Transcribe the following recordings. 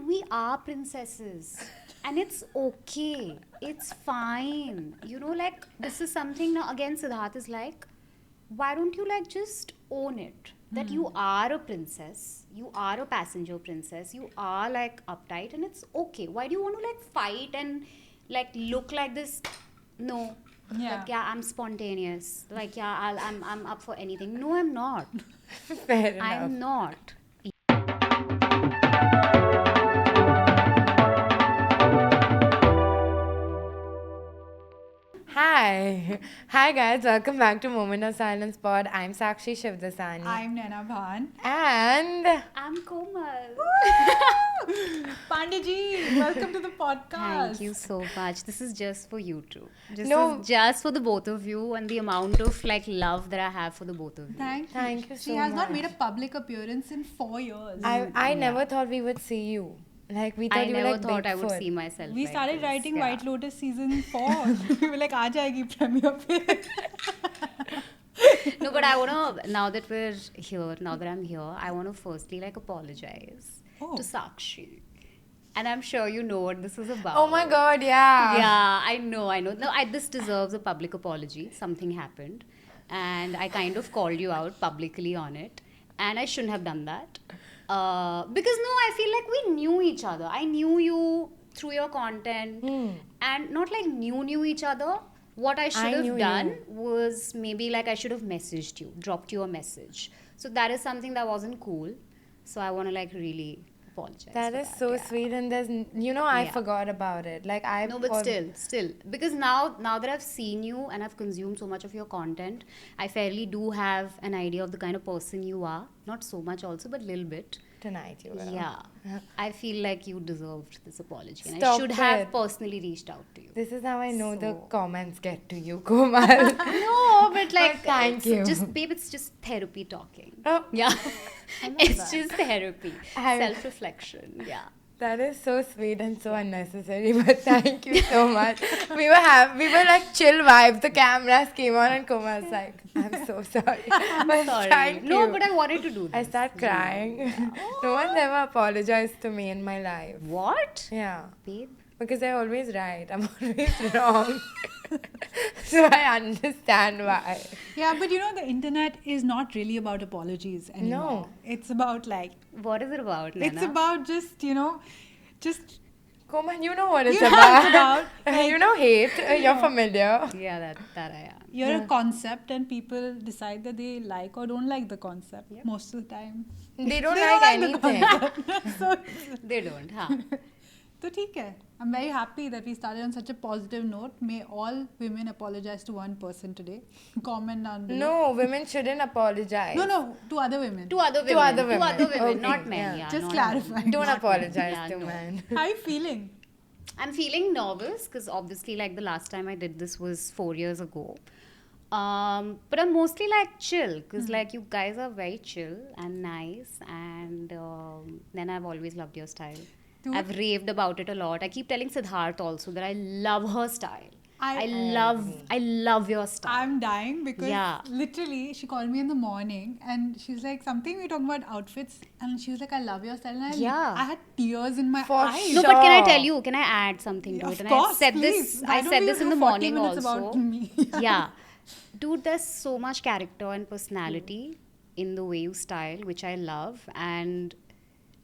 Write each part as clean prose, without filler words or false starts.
we are princesses. And it's okay. It's fine. Like, this is something now, again, Siddharth is like, why don't you, like, just own it? That you are a princess. You are a passenger princess. You are, like, uptight, and it's okay. Why do you want to, like, fight and, like, look like this? No. Yeah. Like, yeah, I'm spontaneous. Like, yeah, I'm up for anything. No, I'm not. Fair enough. I'm not. Hi guys, welcome back to Moment of Silence Pod. I'm Sakshi Shivdasani. I'm Naina Bhan. And I'm Komal. Pandey ji, welcome to the podcast. Thank you so much. This is just for you two. This No. is just for the both of you and the amount of, like, love that I have for the both of you. Thank you so She has not much. made a public appearance in 4 years. I never thought we would see you. Like, we thought I you were never like thought I would Bigfoot. see myself. We like started this. writing Yeah. White Lotus season 4. We were like, aa jayegi premiere pe. No, but I want to, now that we're here, now that I'm here, I want to firstly, like, apologize to Sakshi. And I'm sure you know what this is about. Oh my god, yeah. Yeah, I know. No, this deserves a public apology. Something happened. And I kind of called you out publicly on it. And I shouldn't have done that. Because, no, I feel like we knew each other. I knew you through your content. And not like knew each other. What I should knew have done you. was maybe like I should have messaged you, dropped you a message. So that is something that wasn't cool. So I want to, like, really apologize. That for is so yeah. sweet, and I Yeah. forgot about it. Like, No, but still, because now that I've seen you and I've consumed so much of your content, I fairly do have an idea of the kind of person you are. Not so much also, but a little bit. Tonight you will. Yeah. I feel like you deserved this apology. And I Stop should have it. personally reached out to you. This is how I know the So- comments get to you, Komal. No, but like, thank it's you. Just, babe, it's just therapy talking. Oh. Yeah. It's just therapy. I- Self-reflection. Yeah. That is so sweet and so unnecessary, but thank you so much. We were like chill vibes. The cameras came on and Komal was like, I'm so sorry. But Sorry. thank No, you. but I wanted to do I this. start crying. No one's ever apologized to me in my life. What? Yeah. Babe? Because I always right. I'm always wrong. So I understand why. Yeah, but the internet is not really about apologies anymore. No. It's about like, What is it about, Naina? it's about just Komal, you know what it's You know what it's about. about. You know hate. You're familiar. Yeah, that I am. you're a concept and people decide that they like or don't like the concept most of the time. They don't They like don't like the anything. So, They don't, huh? so theek hai. I'm very happy that we started on such a positive note. May all women apologize to one person today. Comment down below. No, women shouldn't apologize. No, to other women. To other women. To other women. Okay, Yeah. not men. Yeah, Just not clarifying. men. Don't Not apologize men. to Yeah, no. men. How are you feeling? I'm feeling nervous because obviously, like, the last time I did this was 4 years ago. But I'm mostly like chill because like you guys are very chill and nice, and then I've always loved your style. Dude. I've raved about it a lot. I keep telling Siddharth also that I love her style. I I love your style. I'm dying because Yeah. literally she called me in the morning and she's like, something we talking about outfits, and she was like, I love your style, and Yeah. I had tears in my For eyes. No, but can I Sure. tell you? Can I add something to Of it? And course, I said please. this. Why I don't said we this in do the 40 morning minutes also. about me? Yeah, dude, there's so much character and personality in the way you style, which I love, and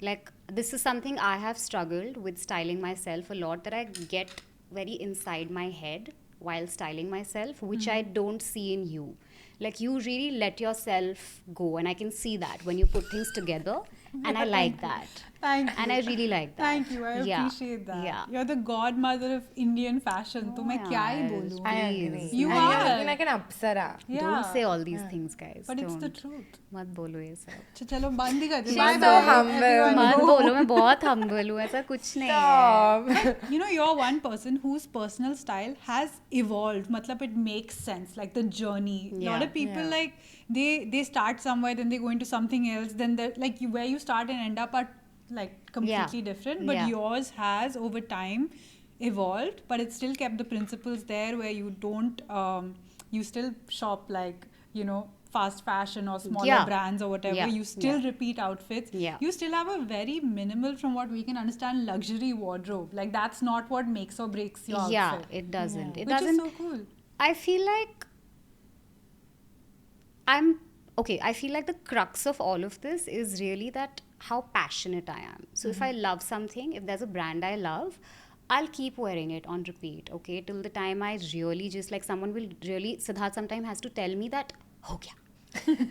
like this is something I have struggled with styling myself a lot. That I get very inside my head while styling myself, which I don't see in you. Like, you really let yourself go, and I can see that when you put things together, and I like that. Thank you. And I really like that. Thank you. I Yeah. appreciate that. Yeah. You're the godmother of Indian fashion. तो मैं क्या ही यार, बोलूं? I Please. agree. You And you're are. looking like an apsara. Yeah. Don't say all these things, guys. But it's the Don't. truth. मत बोलो ये सब. अच्छा चलो बंद ही कर दे. She's Bye so bye, humble. everyone. मत Go. बोलो, मैं बहुत humble हूँ. ऐसा कुछ नहीं है. Stop. You're one person whose personal style has evolved. Matlab, it makes sense, like the journey. A lot Yeah. of people Yeah. like they start somewhere, then they go into something else, then like where you start and end up are like completely different. But Yeah. yours has over time evolved, but it still kept the principles there where you don't you still shop like fast fashion or smaller Yeah. brands or whatever, Yeah. you still Yeah. repeat outfits. Yeah. You still have a very minimal, from what we can understand, luxury wardrobe. Like that's not what makes or breaks your Yeah, outfit. it doesn't. Yeah. It Which doesn't. is so cool. I feel like I'm okay. I feel like the crux of all of this is really that how passionate I am. So if I love something, if there's a brand I love, I'll keep wearing it on repeat, okay, till the time I really just like someone will really, Siddharth sometimes has to tell me that, ho gaya.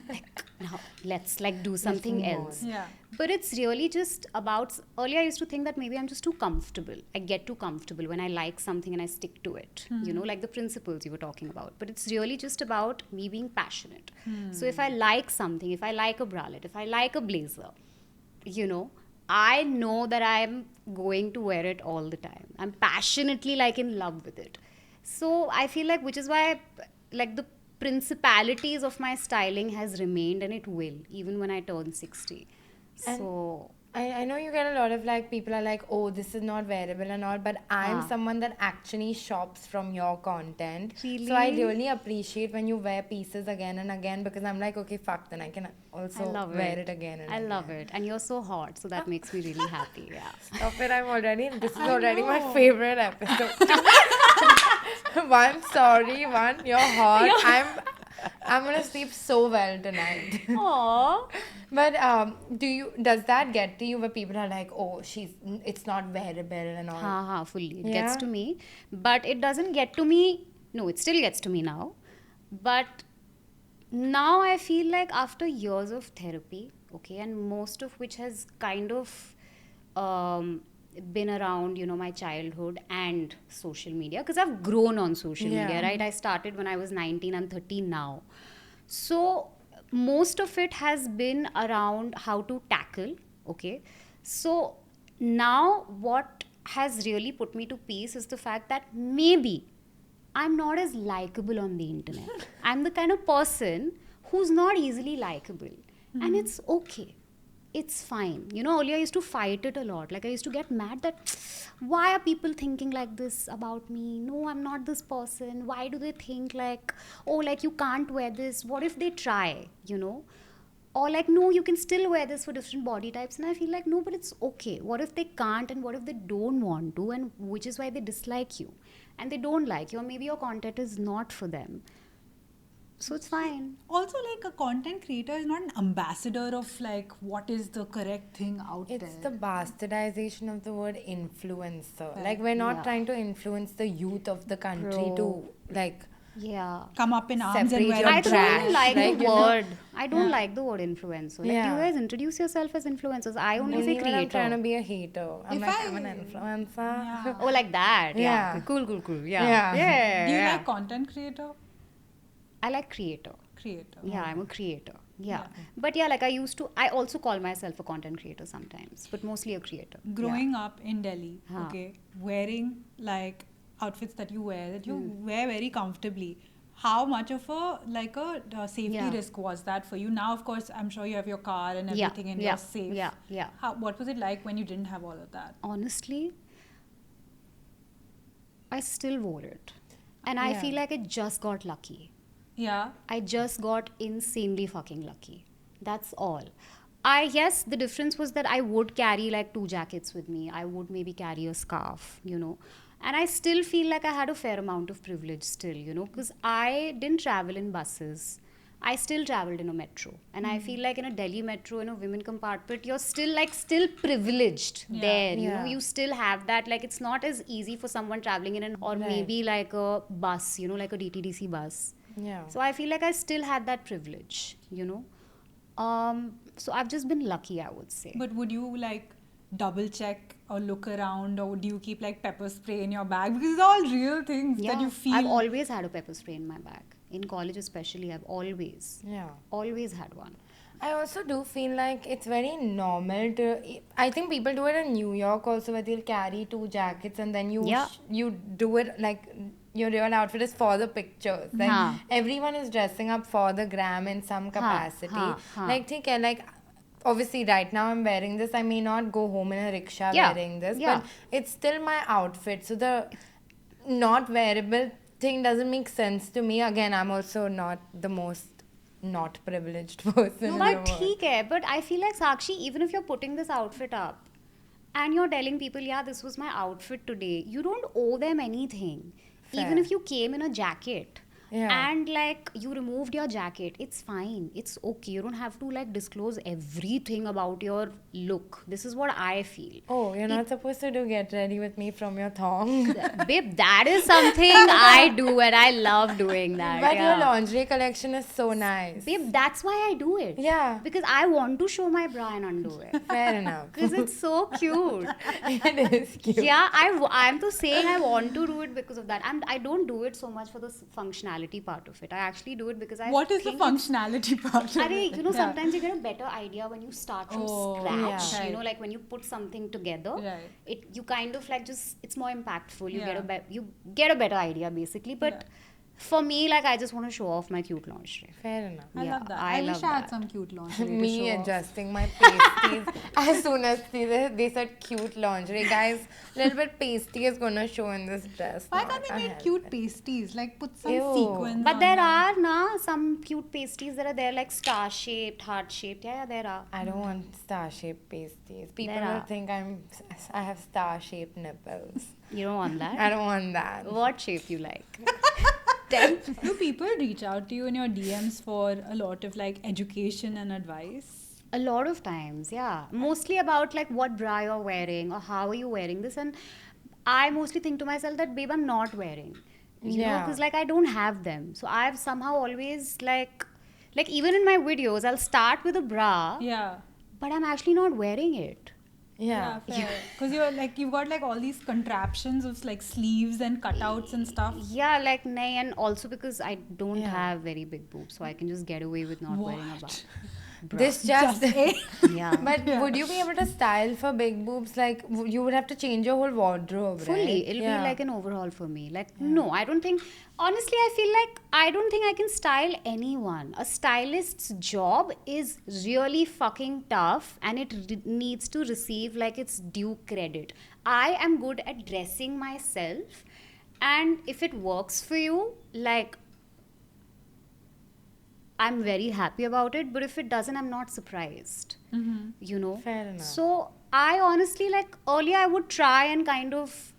Like, now let's like do something move on. else. Yeah. But it's really just about, earlier I used to think that maybe I'm just too comfortable. I get too comfortable when I like something and I stick to it, you know, like the principles you were talking about. But it's really just about me being passionate. So if I like something, if I like a bralette, if I like a blazer, you know, I know that I'm going to wear it all the time. I'm passionately like in love with it. So I feel like, which is why like the principalities of my styling has remained, and it will even when I turn 60. And So I know you get a lot of like people are like, oh, this is not wearable and all, but I'm Ah. someone that actually shops from your content. Really? So I really appreciate when you wear pieces again and again, because I'm like, okay, fuck, then I can also I love wear it again and I again. love it. And you're so hot, so that makes me really happy. Yeah. Stop it, this is already my favorite episode. One, sorry, one, you're hot. I'm gonna sleep so well tonight. Aww. But does that get to you where people are like, oh, it's not wearable and all? Fully. It Yeah. gets to me. But it doesn't get to me. No, it still gets to me now. But now I feel like after years of therapy, okay, and most of which has kind of been around, you know, my childhood and social media, because I've grown on social Yeah. media, right? I started when I was 19, I'm 13 now. So most of it has been around how to tackle, okay? So now what has really put me to peace is the fact that maybe I'm not as likable on the internet. I'm the kind of person who's not easily likable. And it's okay. It's fine. You know, earlier I used to fight it a lot. Like I used to get mad that why are people thinking like this about me? No, I'm not this person. Why do they think like, oh, like you can't wear this? What if they try, you know? Or like, no, you can still wear this for different body types. And I feel like, no, but it's okay. What if they can't, and what if they don't want to, and which is why they dislike you and they don't like you, or maybe your content is not for them. So it's fine. Also, like a content creator is not an ambassador of like what is the correct thing out It's there. the bastardization of the word influencer. Right. Like, we're not Yeah. trying to influence the youth of the country Bro. to, like, Yeah. Come up in arms and Separate wear your I a don't trash, even like like, the you know. word. I don't Yeah. like the word influencer. Like, Yeah. you guys introduce yourself as influencers. I only only say when I'm trying to creator. be a hater. I'm If like, I'm an influencer. Yeah. Oh, like that. Yeah. Yeah. Okay, cool. Yeah. Yeah. Yeah. Do you yeah. like content creator? I like creator. Creator. Yeah, I'm a creator. Yeah. Yeah. But yeah, like I also call myself a content creator sometimes, but mostly a creator. Growing up in Delhi, Huh. okay, wearing like outfits that you wear, that you Hmm. wear very comfortably. How much of a safety Yeah. risk was that for you? Now, of course, I'm sure you have your car and Yeah, everything, and yeah, you're safe. yeah. What was it like when you didn't have all of that? Honestly, I still wore it. And I Yeah. feel like I just got lucky. Yeah. I just got insanely fucking lucky. That's all. Yes, the difference was that I would carry like 2 jackets with me. I would maybe carry a scarf, you know. And I still feel like I had a fair amount of privilege still, you know, because I didn't travel in buses. I still traveled in a metro. And I feel like in a Delhi metro, in a women compartment, you're still privileged Yeah. there, you Yeah. know. You still have that. Like, it's not as easy for someone traveling in or Right. maybe like a bus, you know, like a DTDC bus. Yeah. So I feel like I still had that privilege, you know. So I've just been lucky, I would say. But would you like double check or look around, or do you keep like pepper spray in your bag? Because it's all real things that you feel. I've always had a pepper spray in my bag. In college especially, I've always had one. I also do feel like it's very normal to. I think people do it in New York also, where they'll carry 2 jackets and then Yeah. you do it like your real outfit is for the pictures. Like Huh. everyone is dressing up for the gram in some capacity. huh. Like, theek hai, like obviously right now I'm wearing this. I may not go home in a rickshaw Yeah. wearing this, Yeah. but it's still my outfit. So the not wearable thing doesn't make sense to me. Again, I'm also not the most not privileged person in the But world. ठीक है, but I feel like Sakshi, even if you're putting this outfit up and you're telling people, yeah, this was my outfit today, you don't owe them anything. Fair. Even if you came in a jacket Yeah. and like you removed your jacket, it's fine. It's okay. You don't have to like disclose everything about your look. This is what I feel. Oh, you're not supposed to do get ready with me from your thong. Babe, that is something I do and I love doing that. But yeah. your lingerie collection is so nice. Babe, that's why I do it. Yeah. Because I want to show my bra and underwear. Fair enough. Because it's so cute. It is cute. Yeah, I'm to saying I want to do it because of that. I don't do it so much for the functionality part of it. I actually do it because I What is the think functionality part of Arey, it? you know, Yeah. sometimes you get a better idea when you start from scratch. yeah. You know, Right. like when you put something together, Right. you kind of like just it's more impactful. You Yeah. you get a better idea basically. But for me, like I just want to show off my cute lingerie. Fair enough. I Yeah, love that. I I wish love I had that. some cute lingerie to Me show off. adjusting my pasties as soon as they said cute lingerie. Guys, little bit pasty is gonna show in this dress. Why now. can't they I make help cute it. pasties? Like put some Ew. sequins But on there them. are now some cute pasties that are there like star shaped, heart shaped. Yeah, there are. I don't want star-shaped pasties. People There will are. think I have star-shaped nipples. You don't want that. I don't want that. What shape you like? Do people reach out to you in your DMs for a lot of like education and advice? A lot of times, yeah. Mostly about like what bra you're wearing or how are you wearing this. And I mostly think to myself that, babe, I'm not wearing. You know, Yeah. because like I don't have them. So I've somehow always like even in my videos, I'll start with a bra, Yeah. but I'm actually not wearing it. Yeah. Because you've got like all these contraptions of like sleeves and cutouts and stuff. Yeah, like nahi, and also because I don't Yeah. have very big boobs, so I can just get away with not wearing a bra. This just. Yeah. But would you be able to style for big boobs? Like, you would have to change your whole wardrobe, right? Fully. It'll Yeah. be like an overhaul for me. Like, no, I don't think, honestly, I feel like I don't think I can style anyone. A stylist's job is really fucking tough and it needs to receive like its due credit. I am good at dressing myself, and if it works for you, like, I'm very happy about it, but if it doesn't, I'm not surprised. You know? Fair enough. So I honestly, like, earlier I would try and kind of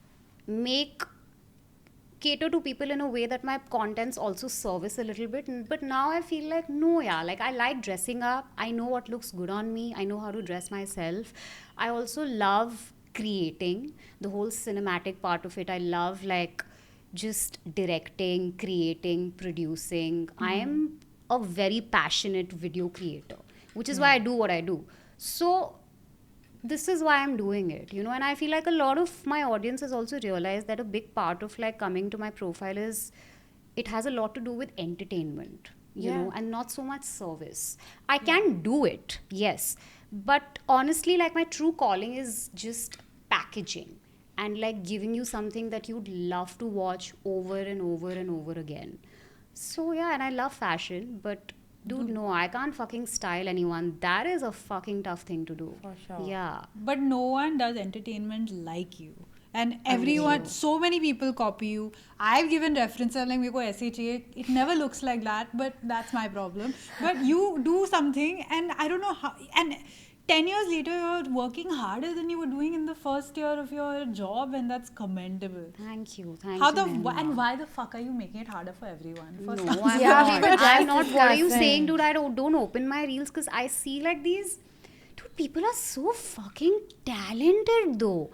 cater to people in a way that my contents also service a little bit. But now I feel like, no, yeah, like I like dressing up. I know what looks good on me. I know how to dress myself. I also love creating the whole cinematic part of it. I love like just directing, creating, producing. I am a very passionate video creator, which is why I do what I do. So this is why I'm doing it, you know, and I feel like a lot of my audience has also realized that a big part of like coming to my profile is it has a lot to do with entertainment, you know, and not so much service. I can do it, yes, but honestly, like my true calling is just packaging and like giving you something that you'd love to watch over and over and over again. So yeah, and I love fashion, but dude, no, I can't fucking style anyone. That is a fucking tough thing to do. For sure. Yeah. But no one does entertainment like you. And everyone, so many people copy you. I've given references, I'm like, मेरे को ऐसे चाहिए. It never looks like that, but that's my problem. But you do something, and I don't know how. And 10 years later, you're working harder than you were doing in the first year of your job, and that's commendable. Thank you. Thank How you. the Nirma. and why the fuck are you making it harder for everyone? For No, some- I'm Yeah, not. we were just I'm not. What are you discussing. saying, dude? I don't open my reels because I see like these. Dude, people are so fucking talented though.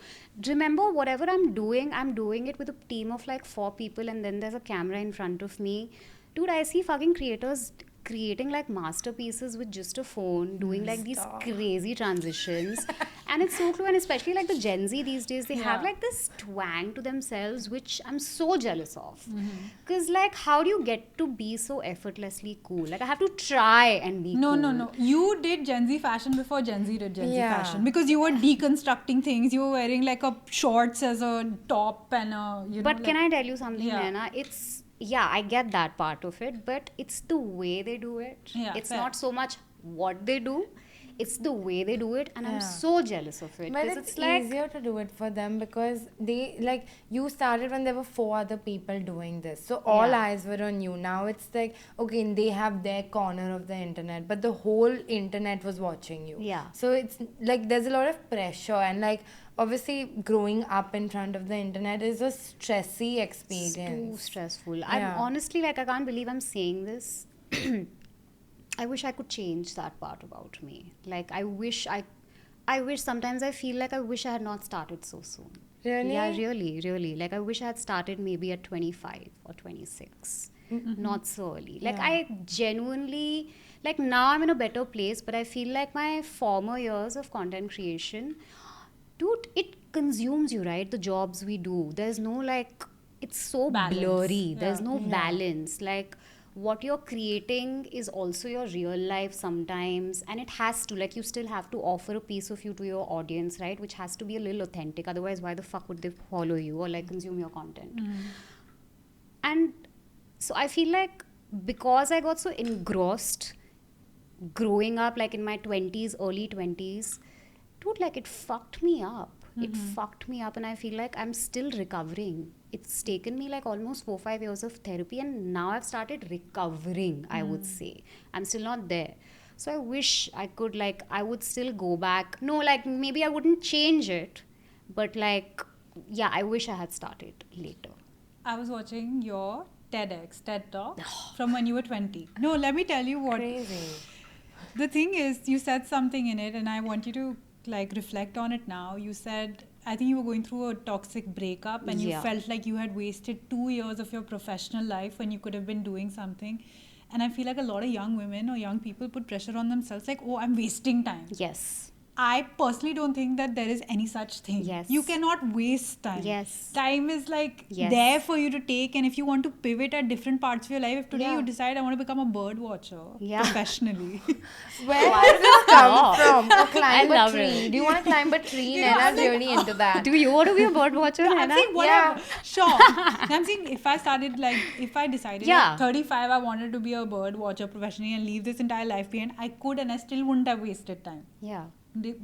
Remember, whatever I'm doing it with a team of like 4 people, and then there's a camera in front of me. Dude, I see fucking creators creating like masterpieces with just a phone, doing like these crazy transitions. And it's so cool, and especially like the Gen Z these days, they have like this twang to themselves, which I'm so jealous of. Because like, how do you get to be so effortlessly cool? Like, I have to try and be No, cool. no. You did Gen Z fashion before Gen Z did Gen Z Yeah. fashion, because you were deconstructing things. You were wearing like a shorts as a top and a, you know. But can I tell you something, Yeah. Naina? It's, yeah, I get that part of it, but it's the way they do it. Yeah, It's fair. not so much what they do. it's the way they do it, and I'm Yeah. so jealous of it. But 'Cause it's like, easier to do it for them because they like you started when there were 4 other people doing this, so all Yeah. eyes were on you. Now it's like, okay, they have their corner of the internet, but the whole internet was watching you. Yeah. So it's like there's a lot of pressure, and like obviously growing up in front of the internet is a stressy it's experience. too stressful. Yeah. I'm honestly like, I can't believe I'm saying this. I wish I could change that part about me. Like, I wish sometimes I feel like I wish I had not started so soon. Really? Yeah, really, really. Like, I wish I had started maybe at 25 or 26. Not so early. Like, Yeah. I genuinely, like, now I'm in a better place, but I feel like my former years of content creation, dude, it consumes you, right? The jobs we do. There's no, like, it's so Balance. blurry. There's Yeah. no Yeah. balance. Like, what you're creating is also your real life sometimes, and it has to, like, you still have to offer a piece of you to your audience, right? Which has to be a little authentic. Otherwise, why the fuck would they follow you or like consume your content? And so I feel like because I got so engrossed growing up, like in my 20s, early 20s, dude, like, it fucked me up. It fucked me up, and I feel like I'm still recovering. It's taken me like almost 4-5 years of therapy, and now I've started recovering, I would say. I'm still not there. So I wish I could, like, I would still go back. No, like, maybe I wouldn't change it, but like, yeah, I wish I had started later. I was watching your TED Talk from when you were 20. No, let me tell you what. Crazy. The thing is, you said something in it, and I want you to like reflect on it now. You said, I think you were going through a toxic breakup, and you Yeah. felt like you had wasted 2 years of your professional life when you could have been doing something. And I feel like a lot of young women or young people put pressure on themselves, like, oh, I'm wasting time. Yes. I personally don't think that there is any such thing. Yes. You cannot waste time. Yes. Time is like Yes. there for you to take, and if you want to pivot at different parts of your life, if today Yeah. you decide I want to become a bird watcher Yeah. professionally. Where does this come Oh. from? Or climb I a love tree? it. Do you want to climb a tree? You know, Naina's I'm like, really into that. Do you want to be a bird watcher, I'm Naina? saying whatever. Sure. I'm saying if I started like, if I decided Yeah. at 35 I wanted to be a bird watcher professionally and leave this entire life behind, I could, and I still wouldn't have wasted time. Yeah.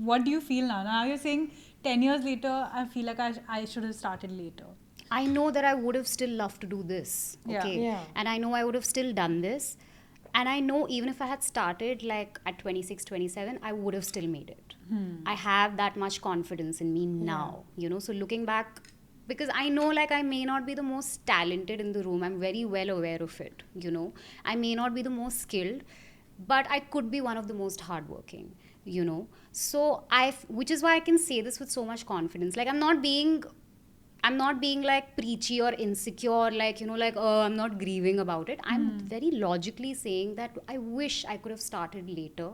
What do you feel now? Now you're saying 10 years later, I feel like I should have started later. I know that I would have still loved to do this. Yeah. Okay. Yeah. And I know I would have still done this. And I know even if I had started like at 26, 27, I would have still made it. I have that much confidence in me now, you know. So looking back, because I know like I may not be the most talented in the room. I'm very well aware of it, you know. I may not be the most skilled, but I could be one of the most hardworking, you know. So which is why I can say this with so much confidence. Like, I'm not being like preachy or insecure, like, you know, like, oh, I'm not grieving about it. I'm very logically saying that I wish I could have started later,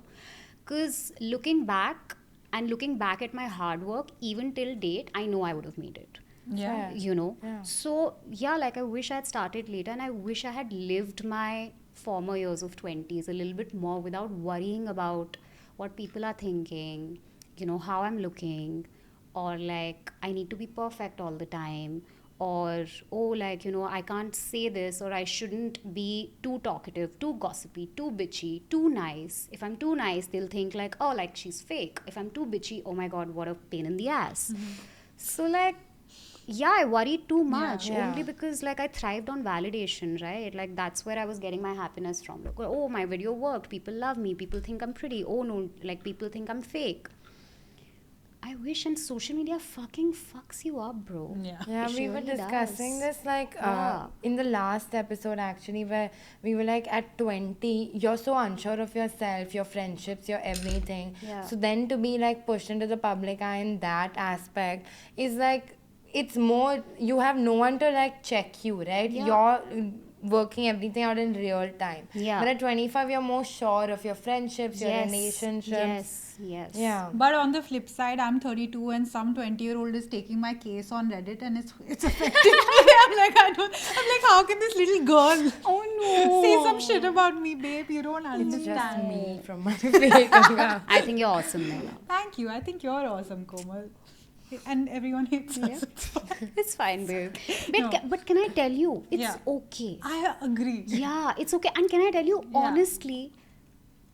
because looking back at my hard work, even till date, I know I would have made it. Yeah. You know. Yeah. So yeah, like, I wish I had started later, and I wish I had lived my former years of 20s a little bit more without worrying about what people are thinking, you know, how I'm looking, or like I need to be perfect all the time, or oh, like, you know, I can't say this, or I shouldn't be too talkative, too gossipy, too bitchy, too nice. If I'm too nice, they'll think like, oh, like, she's fake. If I'm too bitchy, oh my god, what a pain in the ass. So like, yeah, I worried too much, Yeah. only because like I thrived on validation, right? Like, that's where I was getting my happiness from. Like, oh, my video worked, people love me, people think I'm pretty. Oh no, like, people think I'm fake. I wish, and social media fucking fucks you up, bro. Yeah. Yeah, It we were really discussing does. this like Yeah. in the last episode actually, where we were like, at 20 you're so unsure of yourself, your friendships, your everything. Yeah. So then to be like pushed into the public eye in that aspect is like, it's more, you have no one to like check you, right? Yeah. You're working everything out in real time. Yeah. But at 25 you're more sure of your friendships, your relationships. Yes. Yeah. But on the flip side, I'm 32 and some 20-year-old is taking my case on Reddit, and it's affecting me. I'm like, how can this little girl say some shit about me, babe? You don't It's just understand. me from my face. I think you're awesome, Naina. Thank you. I think you're awesome, Komal. And everyone hates Yeah. us. It's fine. It's fine, babe. No. But can I tell you, it's Yeah. okay. I agree. Yeah, it's okay. And can I tell you, Yeah. honestly,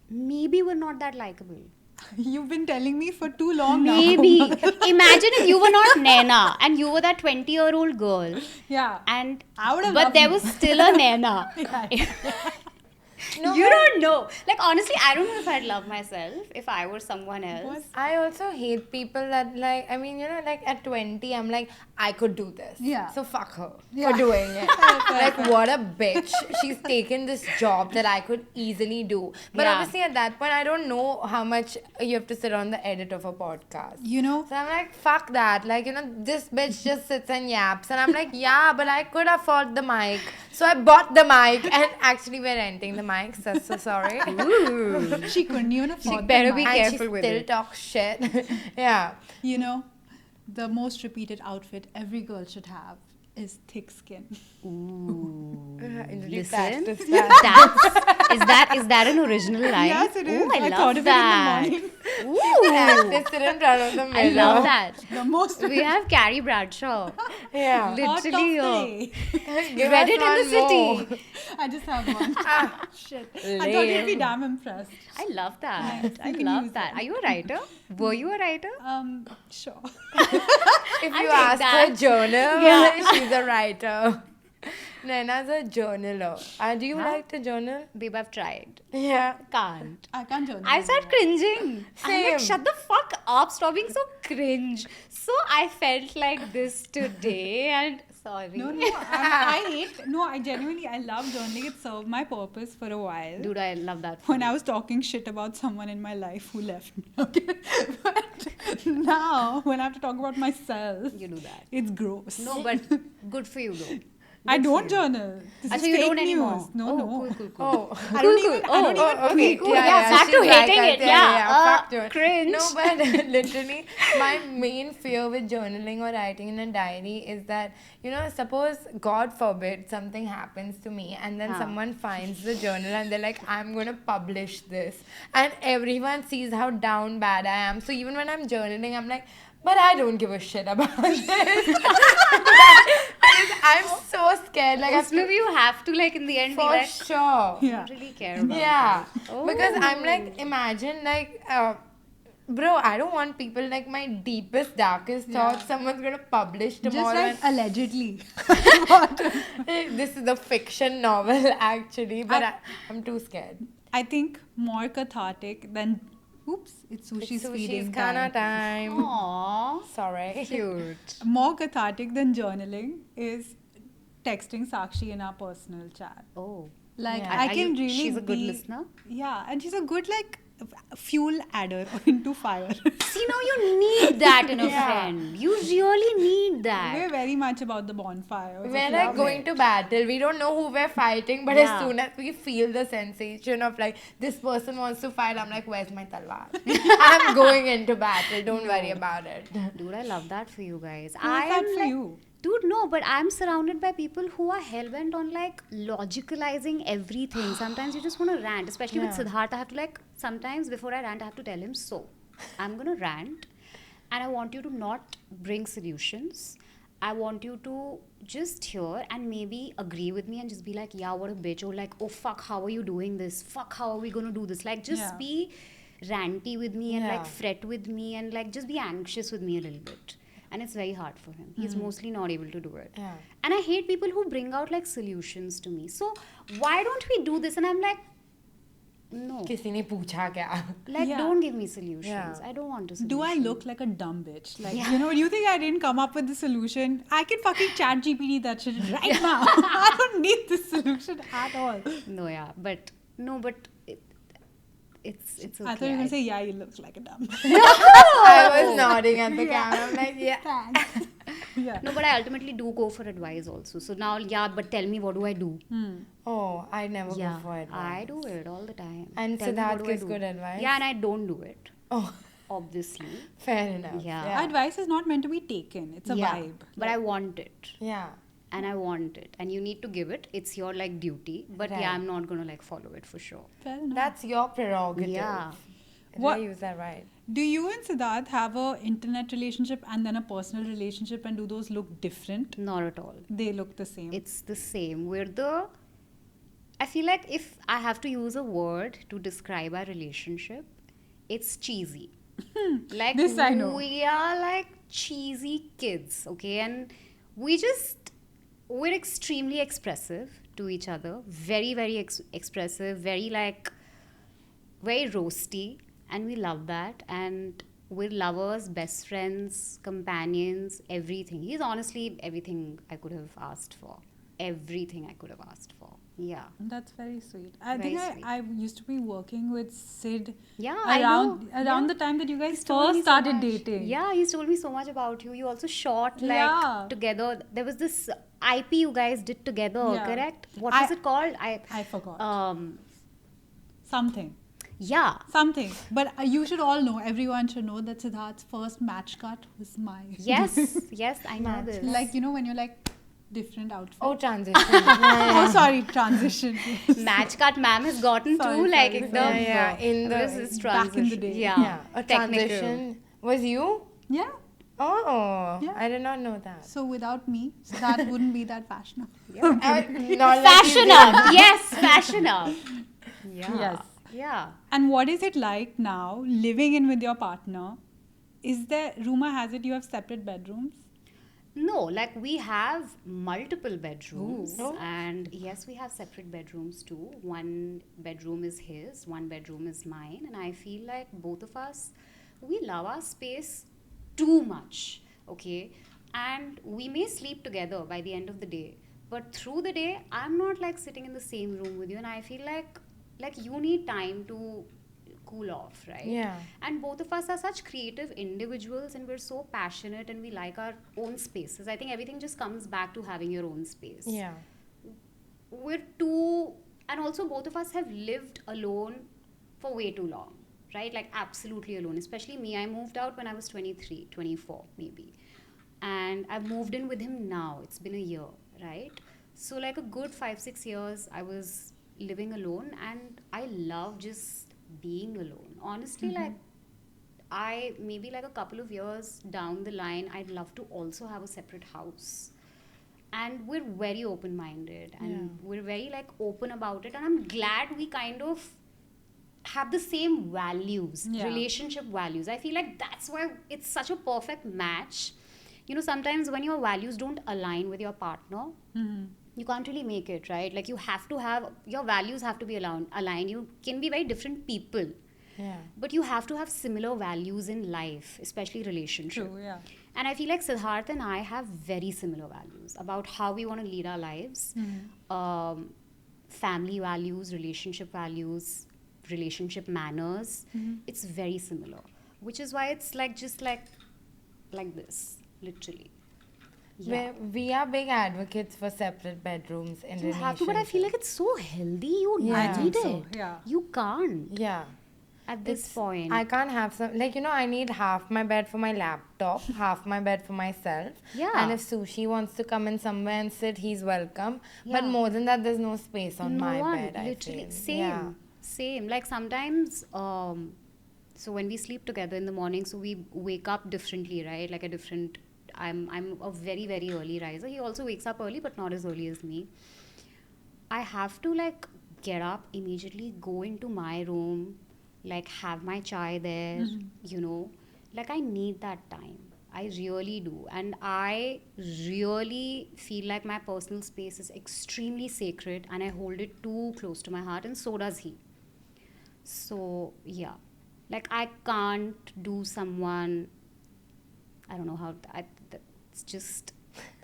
maybe we're not that likable. You've been telling me for too long now. Maybe. Imagine if you were not Naina and you were that 20-year-old girl. Yeah. And I would have but loved there you. was still a Naina. Yeah. No, You but don't know. Like, honestly, I don't know if I'd love myself if I were someone else. What? I also hate people that like, I mean, you know, like at 20, I'm like, I could do this. Yeah. So fuck her Yeah. for doing it. Fair, Like, fair. what a bitch. She's taken this job that I could easily do. But Yeah. obviously, at that point, I don't know how much you have to sit on the edit of a podcast. You know, So I'm like, fuck that. Like, you know, this bitch just sits and yaps. And I'm like, yeah, but I could afford the mic. So I bought the mic. And actually, we're renting the mics. So sorry. Ooh. she couldn't even afford the better be mic. And careful she with still it. talks shit. Yeah. You know, the most repeated outfit every girl should have is thick skin. Ooh. Listen. Listen, is that an original line? Yes, it is. Ooh, I I love thought of that. it in the morning. Ooh, They sit in front of the mirror. I love that. The most We have Carrie Bradshaw. Yeah. Literally, hot of the day. Give read us it in the one more. city. I just have one. Shit. I thought Lame. you'd be damn impressed. I love that. Nice. I You can love use that. it. Are you a writer? Were you a writer? Sure. If I'll you take ask that. her journal, Yeah. she's a writer. Naina's a journaler. Do you like to journal? Babe, I've tried. Yeah. Can't. I can't journal. I started cringing. I'm like, Same. shut the fuck up. Stop being so cringe. So I felt like this today and sorry. No, I genuinely, I love journaling. It served my purpose for a while. Dude, I love that. for When you. I was talking shit about someone in my life who left me. Okay. But now, when I have to talk about myself, You do that. it's gross. No, but good for you though. I don't journal. This is So you fake don't news. anymore. No, oh, no. Cool. Oh. I don't even. I don't Oh, even. Okay, cool. Yeah, back she's to like hating that. it. Yeah, fuck journal. cringe. No, but literally, my main fear with journaling or writing in a diary is that, you know, suppose, God forbid, something happens to me and then someone finds the journal and they're like, I'm going to publish this. And everyone sees how down bad I am. So even when I'm journaling, I'm like, but I don't give a shit about this. I'm so scared. Like, Most of you have to like in the end be for like, sure. I Yeah. don't really care about Yeah, it. because I'm Oh. like, imagine like, bro, I don't want people like my deepest, darkest thoughts. Someone's gonna publish Just tomorrow. like allegedly. This is a fiction novel, actually, but I'm too scared. I think more cathartic than. Oops, it's sushi's feeding Khana time. time. Aww. Sorry. Cute. More cathartic than journaling is texting Sakshi in our personal chat. Oh. Like Yeah. I Are can you- really. she's a good be- listener? Yeah, and she's a good like fuel adder into fire. See, now you need that in a Yeah. friend. You really need We're that. very much about the bonfire. We're like going to battle. We don't know who we're fighting, but Yeah. as soon as we feel the sensation of like this person wants to fight, I'm like, where's my talwar? I'm going into battle. Don't worry about it. Dude, I love that for you guys. Who is that for like, you? Dude, no, but I'm surrounded by people who are hell-bent on like logicalizing everything. Sometimes you just want to rant, especially with Yeah. Siddharth. I have to like, sometimes before I rant, I have to tell him, so I'm going to rant and I want you to not bring solutions. I want you to just hear and maybe agree with me and just be like, yeah, what a bitch. Or like, oh, fuck, how are you doing this? Fuck, how are we going to do this? Like, just Yeah. be ranty with me and Yeah. like fret with me and like just be anxious with me a little bit. And it's very hard for him. He's mostly not able to do it. Yeah. And I hate people who bring out like solutions to me. So why don't we do this? And I'm like, no. किसी ने पूछा क्या? Like, Yeah. don't give me solutions. Yeah. I don't want a solution. Do I look like a dumb bitch? Like, Yeah. you know, you think I didn't come up with the solution? I can fucking chat GPT that shit right now. I don't need this solution at all. No, yeah. But, no, but it's okay. I thought you were going to say, yeah, you look like a dumb. I was nodding at the camera. I'm like, yeah. Thanks. Yeah. No, but I ultimately do go for advice also. So now, yeah, but tell me, what do I do? Oh, I never Yeah, go for advice. I do it all the time. And Tell me, Siddharth what do I gives do? good advice? Yeah, and I don't do it. Oh, Obviously. fair enough. Yeah. Advice is not meant to be taken. It's a Yeah, vibe. But I want it. Yeah. And I want it. And you need to give it. It's your like duty. But Right. yeah, I'm not going to like follow it for sure. Fair enough. That's your prerogative. Yeah. Did What- I use that right? Do you and Siddharth have a internet relationship and then a personal relationship, and do those look different? Not at all. They look the same. It's the same. I feel like if I have to use a word to describe our relationship, it's cheesy. Like, This I know. we are like cheesy kids, okay? And we're extremely expressive to each other. Very, very expressive. Very like, very roasty. And we love that. And we're lovers, best friends, companions, everything. He's honestly everything I could have asked for. Everything I could have asked for. Yeah. That's very sweet. I Very think sweet. I used to be working with Sid Yeah, I know. around Yeah. the time that you guys He's told me first so started much. dating. Yeah, he's told me so much about you. You also shot like Yeah. together. There was this IP you guys did together, Yeah. correct? What I- was it called? I forgot. Something. Something. But you should all know, everyone should know that Siddharth's first match cut was mine. Yes, yes, I know this. Like, you know, when you're like different outfits. Oh, transition. Oh, sorry, transition. Match cut ma'am has gotten Sorry, too like sorry, ekdam, sorry. Yeah, in this the is back in the transition. day. Yeah, a technical. transition. Was you? Yeah. Oh, Yeah. I did not know that. So without me, Siddharth wouldn't be that fashionable. Not like you Fashion did. up. Yes, fashion up. Yeah. Yes. Yeah. And what is it like now, living in with your partner? Is there, rumor has it you have separate bedrooms? No, like we have multiple bedrooms. Ooh. And yes, we have separate bedrooms too. One bedroom is his, one bedroom is mine. And I feel like both of us, we love our space too much. Okay. And we may sleep together by the end of the day. But through the day, I'm not like sitting in the same room with you. And I feel like you need time to cool off, right? Yeah. And both of us are such creative individuals and we're so passionate and we like our own spaces. I think everything just comes back to having your own space. Yeah. We're too, and also both of us have lived alone for way too long, right? Like absolutely alone. Especially me, I moved out when I was 23, 24 maybe. And I've moved in with him now. It's been a year, right? So like a good 5-6 years, I was living alone and I love just being alone. Honestly, like I maybe like a couple of years down the line, I'd love to also have a separate house. And we're very open-minded and we're very like open about it. And I'm glad we kind of have the same values, relationship values. I feel like that's why it's such a perfect match. You know, sometimes when your values don't align with your partner, you can't really make it, right? Like you have to have, your values have to be aligned. You can be very different people. Yeah. But you have to have similar values in life, especially relationship. True, yeah. And I feel like Siddharth and I have very similar values about how we want to lead our lives. Family values, relationship manners. It's very similar. Which is why it's like just like this, literally. Yeah. We are big advocates for separate bedrooms in You have to, but I feel like it's so healthy. You Yeah. I need think so, it. yeah. You can't Yeah. at this point. I can't have some, like, you know, I need half my bed for my laptop, half my bed for myself. Yeah. And if Sushi wants to come in somewhere and sit, he's welcome. But Yeah. more than that, there's no space on no my one, bed, I literally. feel. Same. Yeah. Same. Like sometimes, so when we sleep together in the morning, so we wake up differently, right? Like a different, I'm a very, very early riser. He also wakes up early, but not as early as me. I have to like get up immediately, go into my room, like have my chai there, you know, like I need that time. I really do. And I really feel like my personal space is extremely sacred and I hold it too close to my heart, and so does he. So, yeah. Like I can't do someone, I don't know how, it's just,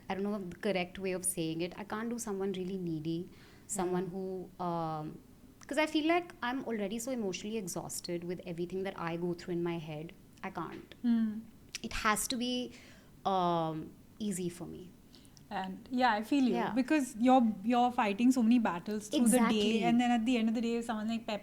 I don't know the correct way of saying it. I can't do someone really needy, someone who, because I feel like I'm already so emotionally exhausted with everything that I go through in my head. I can't. It has to be easy for me. And yeah, I feel you, Yeah. because you're fighting so many battles through the Exactly. day, and then at the end of the day, someone's like pe.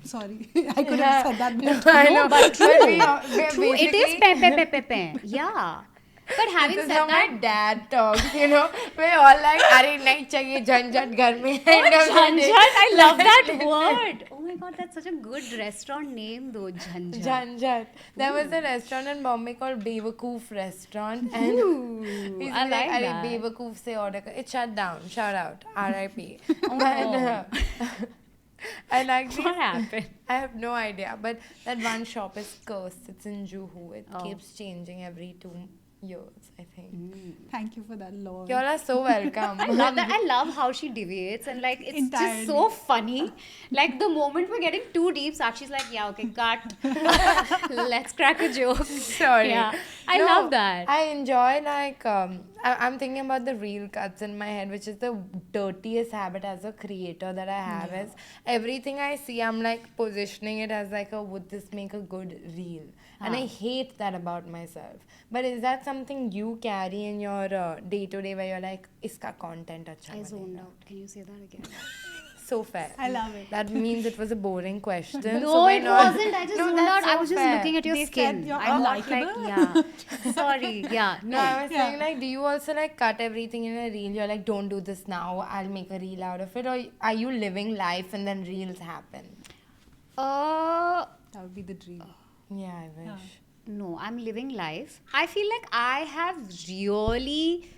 Sorry, I could have said that. But I know, but true. we're True, it is pe. Yeah. But having This is said how that, my dad talks, you know. We're all like, "Arey nahi chahiye jhanjhat ghar mein." End of the day. Jhanjhat, I love that word. Oh my god, that's such a good restaurant name though, Jhanjhat. Jhanjhat. There was a restaurant in Bombay called Bewakoof Restaurant, and he's I like "Arey that. Bewakoof se order kar." It shut down. Shout out. R.I.P. Oh. But, I like these. What happened? I have no idea. But that one shop is cursed. It's in Juhu. It keeps changing every 2 years, I think. Thank you for that, Lord. You all are so welcome. I love that. I love how she deviates and like it's just so funny. Like the moment we're getting too deep, Sakshi's like, yeah, okay, cut. Let's crack a joke. Sorry. Yeah, I No, love that. I enjoy like I'm thinking about the reel cuts in my head, which is the dirtiest habit as a creator that I have. Is everything I see, I'm like positioning it as like, would this make a good reel? And I hate that about myself. But is that something you carry in your day to day where you're like, iska content acha I zoned banega? out. Can you say that again? So fair. I love it. That means it was a boring question. No, so we're it not- wasn't. I just No, zoned that's out. I so was just fair. looking at your They skin. said you're I'm not unlikable? like, yeah. Sorry. Yeah. No, No. I was saying like, do you also like cut everything in a reel? You're like, don't do this now. I'll make a reel out of it. Or are you living life and then reels happen? Uh, That would be the dream. Yeah, I wish. no, I'm living life. I feel like I have really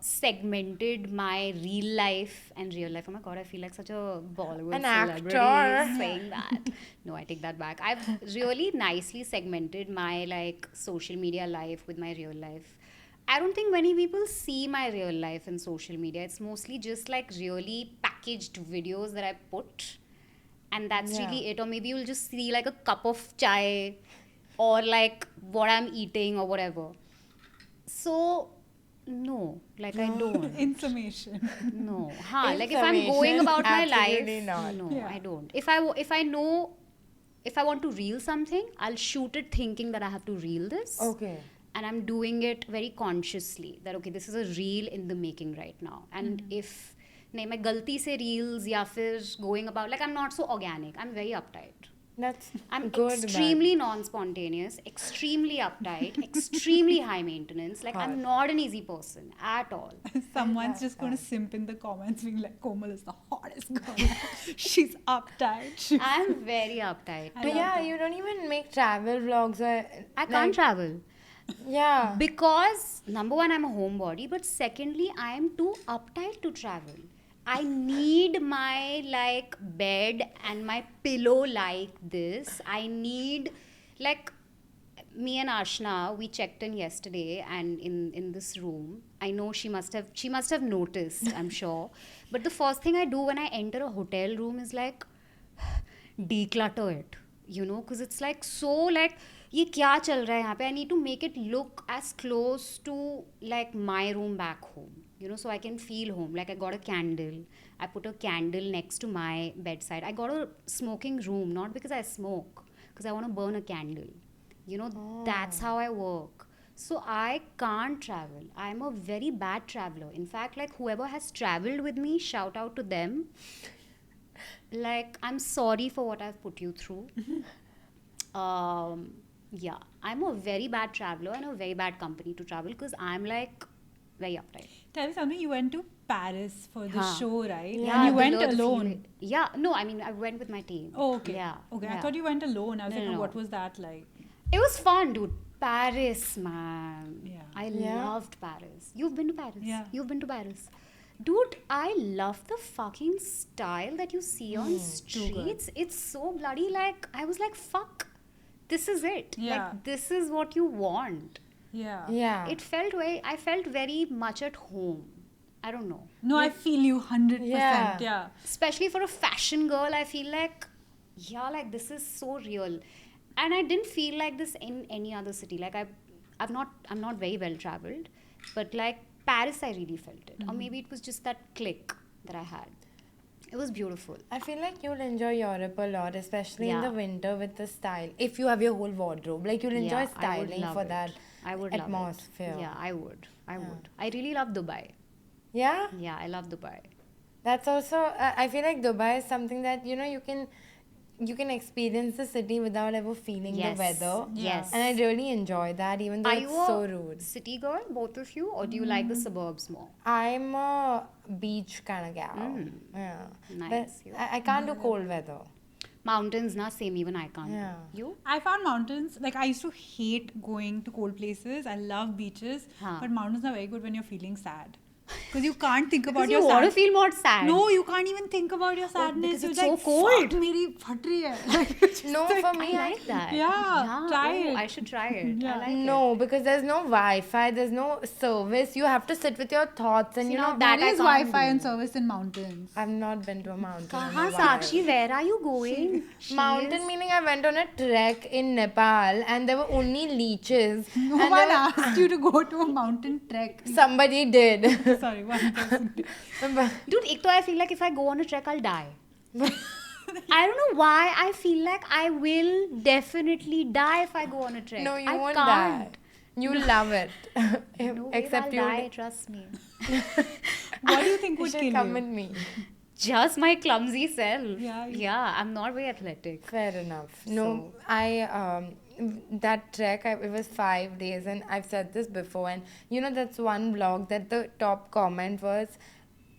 segmented my real life and real life. Oh my god, I feel like such a Bollywood An celebrity actor. saying that. No, I take that back. I've really nicely segmented my like social media life with my real life. I don't think many people see my real life in social media. It's mostly just like really packaged videos that I put. And that's Yeah. really it. Or maybe you'll just see like a cup of chai or like what I'm eating or whatever. So, no, like I don't. In summation. No. Like if I'm going about my Absolutely life, not. no, Yeah. I don't. If I know, if I want to reel something, I'll shoot it thinking that I have to reel this. Okay. And I'm doing it very consciously that okay, this is a reel in the making right now. And if नहीं मैं गलती से reels या फिर going about like I'm not so organic. I'm very uptight. That's I'm good. extremely non-spontaneous, extremely uptight, extremely high maintenance. Like I'm not an easy person at all. Someone's just going to simp in the comments being like, Komal is the hottest girl. She's uptight. I'm very uptight. But yeah, you don't even make travel vlogs or I can't travel. Yeah. Because number one, I'm a homebody, but secondly, I am too uptight to travel. I need my like bed and my pillow like this. I need like me and Aashna, we checked in yesterday and in this room. I know she must have noticed, I'm sure. But the first thing I do when I enter a hotel room is like declutter it, you know, because it's like so like ये क्या चल रहा है यहाँ पे? I need to make it look as close to like my room back home, you know, so I can feel home. Like I got a candle. I put a candle next to my bedside. I got a smoking room, not because I smoke, because I want to burn a candle. You know, that's how I work. So I can't travel. I'm a very bad traveler. In fact, like whoever has traveled with me, shout out to them. Like, I'm sorry for what I've put you through. Yeah, I'm a very bad traveler and a very bad company to travel because I'm like very uptight. Tell me something, you went to Paris for the show, right? Yeah, And you the went Lord alone. Feeling. Yeah, no, I mean, I went with my team. Oh, okay. Yeah. Okay, yeah. I thought you went alone. I was like, No. what was that like? It was fun, dude. Paris, man. Yeah. I Yeah. loved Paris. You've been to Paris? Yeah. You've been to Paris. Dude, I love the fucking style that you see on streets. It's so bloody like, I was like, fuck, this is it. Yeah. Like, this is what you want. Yeah. Yeah. I felt very much at home. I don't know. No, I feel you 100%. Yeah. Yeah. Especially for a fashion girl, I feel like, yeah, like this is so real. And I didn't feel like this in any other city. Like I'm not very well traveled, but like Paris, I really felt it. Or maybe it was just that click that I had. It was beautiful. I feel like you'll enjoy Europe a lot, especially in Yeah. the winter with the style. If you have your whole wardrobe, like you'll enjoy Yeah, I would styling love for it. that I would love it. atmosphere. Yeah, I would. I would. I really love Dubai. Yeah? Yeah, I love Dubai. That's also, I feel like Dubai is something that, you know, you can experience the city without ever feeling Yes. the weather. Yes. And I really enjoy that, even though Are it's you so a rude. city girl, both of you, or do you like the suburbs more? I'm a beach kind of gal. Mm. Yeah. Nice. But I can't do cold weather. Mountains, na same. Even I can't. Yeah. You? I found mountains, like I used to hate going to cold places. I love beaches, Huh. but mountains are very good when you're feeling sad. because you can't think about Because your you want to sadness. feel more sad. No, you can't even think about your sadness. because You're it's so like, cold. Fuck, meri phat rahi hai. Like, it's just No, like- for me, I like that. Yeah, try it. I should try it. Yeah. I like it. no, because there's no Wi-Fi, there's no service. You have to sit with your thoughts, and See, you now know that There I is can't Wi-Fi do. and service in mountains. I've not been to a mountain. in a Kahan, while. Sakshi, where are you going? She Mountain is- meaning I went on a trek in Nepal, and there were only leeches. No and one there were- asked you to go to a mountain trek. Somebody did. Sorry, one person did. Dude, ek to I feel like if I go on a trek, I'll die. I don't know why. I feel like I will definitely die if I go on a trek. No, you I won't can't. die. You'll love it. No way Except I'll you. die, trust me. What do you think You would should kill come you? with me. Just my clumsy self. Yeah, Yeah, I'm not very athletic. Fair enough. No, that trek, it was 5 days, and I've said this before. And you know, that's one blog that the top comment was,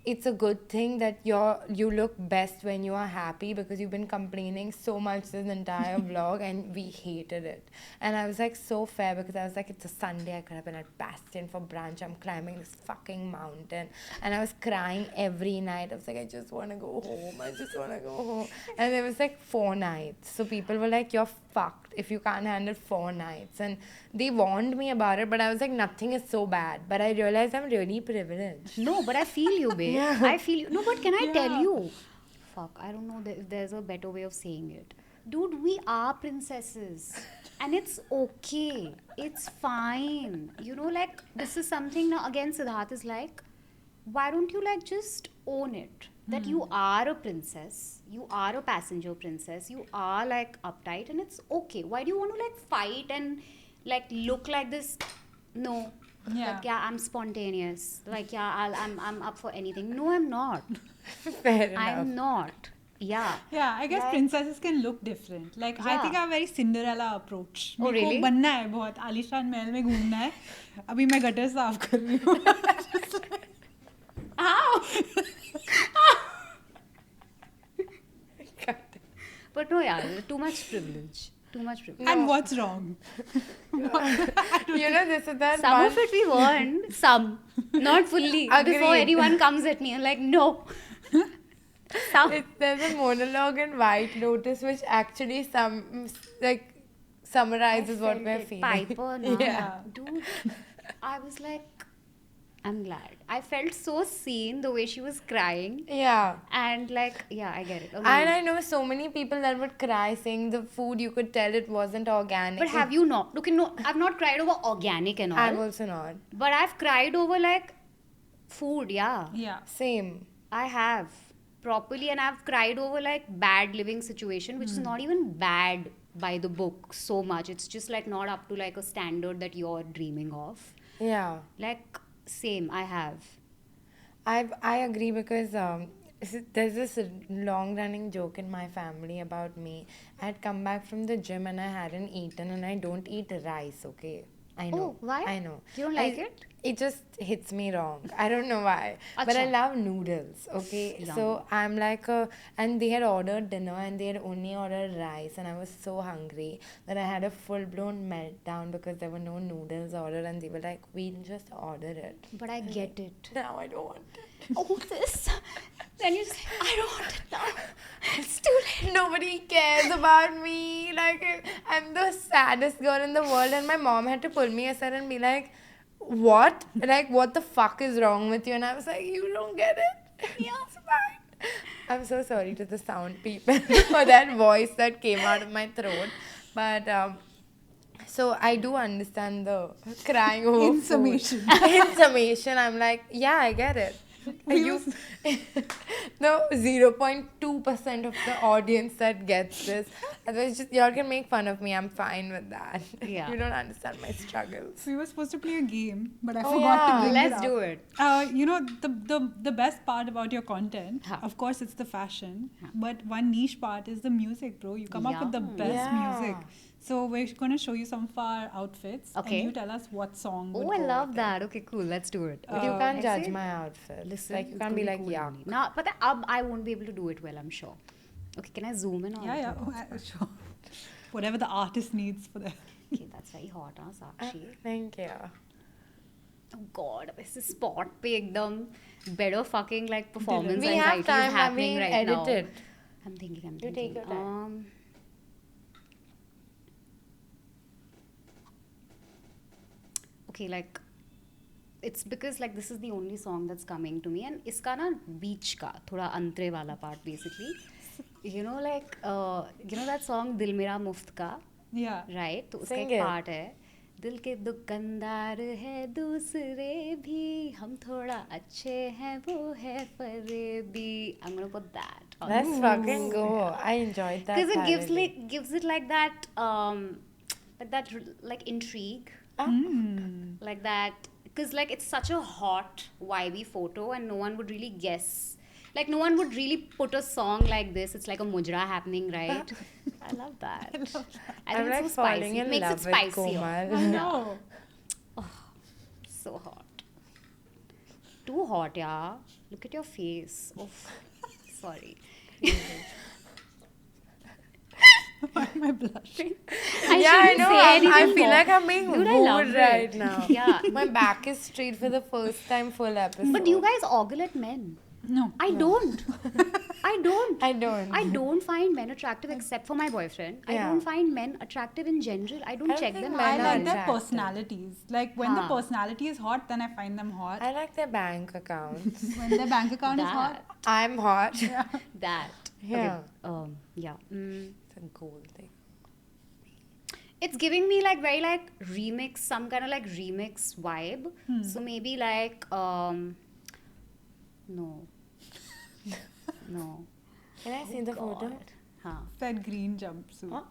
it's a good thing that you look best when you are happy, because you've been complaining so much this entire vlog and we hated it. And I was like, so fair, because I was like, it's a Sunday, I could have been at Bastion for brunch, I'm climbing this fucking mountain, and I was crying every night. I was like, I just want to go home, I just want to go home. And it was like 4 nights, so people were like, you're fucked if you can't handle 4 nights. And they warned me about it, but I was like, nothing is so bad. But I realized I'm really privileged. No, but I feel you, babe. I feel you. No, but can I tell Yeah. you? Fuck, I don't know if there's a better way of saying it. Dude, we are princesses. And it's okay. It's fine. You know, like, this is something now, again, Siddharth is like, why don't you, like, just own it? That you are a princess. You are a passenger princess. You are, like, uptight. And it's okay. Why do you want to, like, fight and, like, look like this? No. Yeah. Like, yeah, I'm spontaneous. Like, yeah, I'm up for anything. No, I'm not. Fair enough. I'm not. Yeah. Yeah, I guess Like- princesses can look different. Like I Yeah. think I have a very Cinderella approach. Oh, मेरे को really? बनना है बहुत आलीशान महल में घूमना है. अभी मैं गटर साफ कर रही हूँ. But no, yeah, too much privilege. Too much privilege. And what's wrong? You know, this is that Some one. of it we want, some, not fully. Before Agreed. anyone comes at me, I'm like, no. Some. There's a monologue in White Lotus which actually summarizes what we're feeling. Piper, na. Yeah. Dude, I was like, I'm glad. I felt so seen the way she was crying. Yeah. And like, yeah, I get it. Okay. And I know so many people that would cry saying the food, you could tell it wasn't organic. But have you not? Look, no, I've not cried over organic and all. I'm also not. But I've cried over like food, yeah. Yeah. Same. I have. Properly, and I've cried over like bad living situation, which is not even bad by the book so much. It's just like not up to like a standard that you're dreaming of. Yeah. Like, same, I have. I agree, because there's this long running joke in my family about me. I had come back from the gym and I hadn't eaten, and I don't eat rice, okay? I know. Oh, why? I know. You don't like it? It just hits me wrong. I don't know why. But I Acha. love noodles, okay? Yum. So I'm like, and they had ordered dinner and they had only ordered rice, and I was so hungry that I had a full blown meltdown because there were no noodles ordered, and they were like, we'll just order it. But I get it. Now I don't want it. Oh, this. Then you say, I don't want it now. It's too late. Nobody cares about me. Like, I'm the saddest girl in the world, and my mom had to pull me aside and be like, what? Like, what the fuck is wrong with you? And I was like, you don't get it? Yeah, it's fine. I'm so sorry to the sound people for that voice that came out of my throat. But, so I do understand the crying over In food. summation. In summation, I'm like, yeah, I get it. You, the 0.2% of the audience that gets this. Otherwise, just y'all can make fun of me. I'm fine with that. Yeah. You don't understand my struggles. We were supposed to play a game, but I Oh, forgot yeah. to bring Let's it up. do it. You know, the best part about your content, Huh. of course, it's the fashion, but one niche part is the music, bro. You come up with the Yum. best Yeah. music. So we're going to show you some of our outfits, Okay. and you tell us what song. Oh, would I go love with it. that. Okay, cool. Let's do it. But you Uh, can't I judge see. my outfit. Listen, Like, you it's can't gonna be like, cool yeah. only. No, but I won't be able to do it well, I'm sure. Okay, can I zoom in on Yeah, it? yeah. Oh, sure. Whatever the artist needs for that. Okay, that's very hot, huh, Sakshi? Thank you. Oh, God, this is spot पे एकदम better fucking like performance We have anxiety is time. I happening mean, right edit now. it. I'm thinking. You take your time. Okay, like it's because like this is the only song that's coming to me, and इसका ना बीच का थोड़ा अंतरे वाला part basically. You know like you know that song दिल मेरा मुफ्त का, Yeah. right? तो उसका Sing एक it. part है, दिल के दुकानदार है दूसरे भी, हम थोड़ा अच्छे हैं वो है फरेबी. I'm gonna put that on Let's fucking go. I enjoyed that. because it parody. gives it like that like intrigue, like that, because like it's such a hot vibey photo and no one would really guess, like no one would really put a song like this. It's like a mujra happening, right? I love that. I think I'm it's like so spicy. falling It in makes it love with spicier. Komal. I know. So hot. Too hot, yeah. Look at your face. Oof. Sorry. Why am I blushing? I know. I anything feel more. like I'm being Dude, I rude love right it. now. Yeah. My back is straight for the first time full episode. But you guys ogle at men. No. I don't. I don't. I don't. I don't find men attractive except for my boyfriend. I Yeah. don't find men attractive in general. I don't I don't check think them men I out. are like their attractive. personalities. Like when the Huh. personality is hot, then I find them hot. I like their bank accounts. When their bank account is hot, I'm hot. That. Yeah. Okay. Yeah. It's a goal thing. It's giving me like very like remix, some kind of like remix vibe. So maybe like no. No. Can I see the photo? God. हाँ. that green jumpsuit.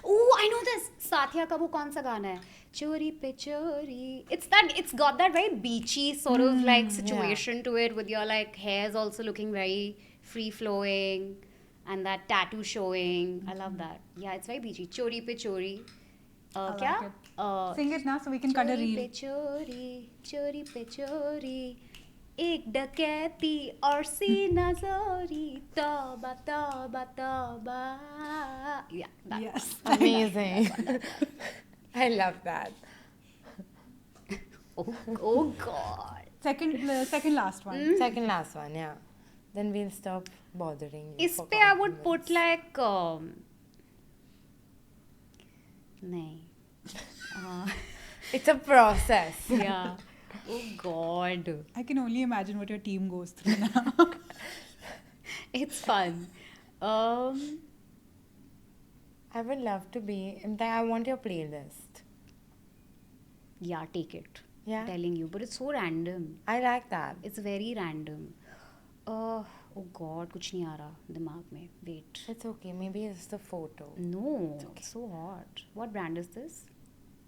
Oh, I know this. साथिया का वो कौन सा गाना है? चोरी पे चोरी. It's got that very beachy sort of like situation to it, with your like hairs also looking very free flowing and that tattoo showing. I love that. Yeah, it's very beachy. चोरी पे चोरी. I क्या? like it. Sing it now so we can cut a चोरी reel. पे चोरी, एक डकैती और सीना जोरी, तौबा तौबा तौबा. Yeah, that. Yes. Amazing. I love that. Oh God. Second last one. Second last one, yeah. Then we'll stop bothering you. इस for पे I would compliments. put like नहीं. It's a process. Yeah. Oh God. I can only imagine what your team goes through now. It's fun. I would love to be. In fact, I want your playlist. Yeah, take it. Yeah. Telling you, but it's so random. I like that. It's very random. Oh God, कुछ नहीं आ रहा दिमाग में. Wait. It's okay. Maybe it's the photo. No, it's so hot. What brand is this?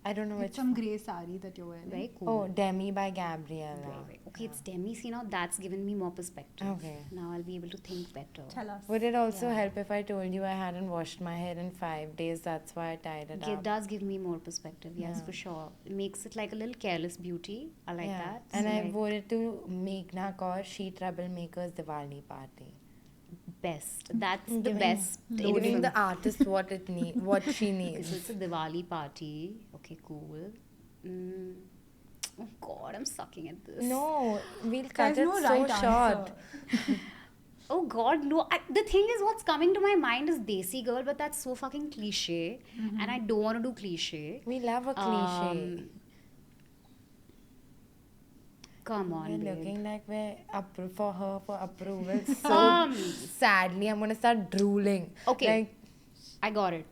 I don't know It's which. some grey sari that you're wearing. Very cool. Oh, Demi by Gabriella. Okay, it's demi. See, now that's given me more perspective. Okay. Now I'll be able to think better. Tell us. Would it also help if I told you I hadn't washed my hair in 5 days? That's why I tied it It up. does give me more perspective, yes, Yeah. for sure. It makes it like a little careless beauty. I like that. And So, I like, wore it to Meghna Kaur She Troublemaker's Diwali party. best. That's the Giving- best. Giving the artist what what she Okay, needs. so it's a Diwali party. Okay, cool. Oh God, I'm sucking at this. No, we'll There's cut it no so right short. answer. Oh God, no. The thing is, what's coming to my mind is Desi Girl, but that's so fucking cliche. And I don't want to do cliche. We love a cliche. Come on, We're babe. looking like we're for her for approval. So sadly, I'm gonna start drooling. Okay. Like, I got it.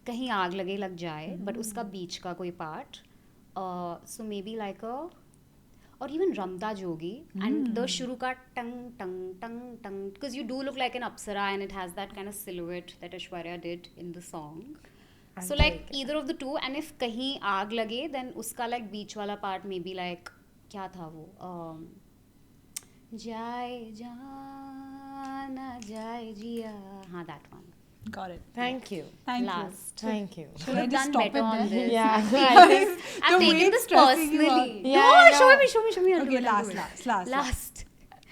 कहीं आग लगे लग जाए, but उसका बीच का कोई part. So maybe like a, or even Ramta Jogi, and the shuru ka tang tang tang tang, because you do look like an apsara and it has that kind of silhouette that Aishwarya did in the song. So I'll like take it. either of the two, and if कहीं आग लगे, then उसका like बीच वाला part maybe like क्या था वो, जाए जाना जाए जिया, हाँ, that one. Got it. thank you. Thank Last. Thank you. Should I I've just done stop better it on there? this. Yeah. I've The taken way this it's stressing you personally. out. Yeah, No, I show know. me. I'll Okay, do it. last. Last.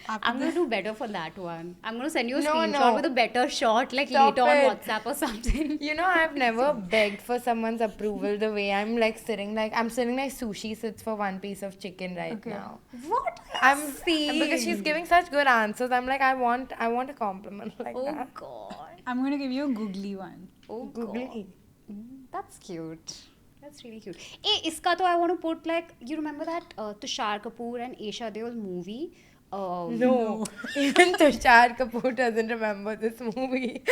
After I'm going to do better for that one. I'm going to send you a No, screenshot no. with a better shot, like Stop later on it. WhatsApp or something. You know, I've never begged for someone's approval the way I'm like sitting like sushi sits for one piece of chicken right now. What? I'm because she's giving such good answers. I'm like, I want a compliment like Oh that. God. I'm going to give you a googly one. Oh Googly. God. That's cute. That's really cute. Hey, iska to I want to put like, you remember that Tushar Kapoor and Esha Deol movie? No. Even Tushar Kapoor doesn't remember this movie.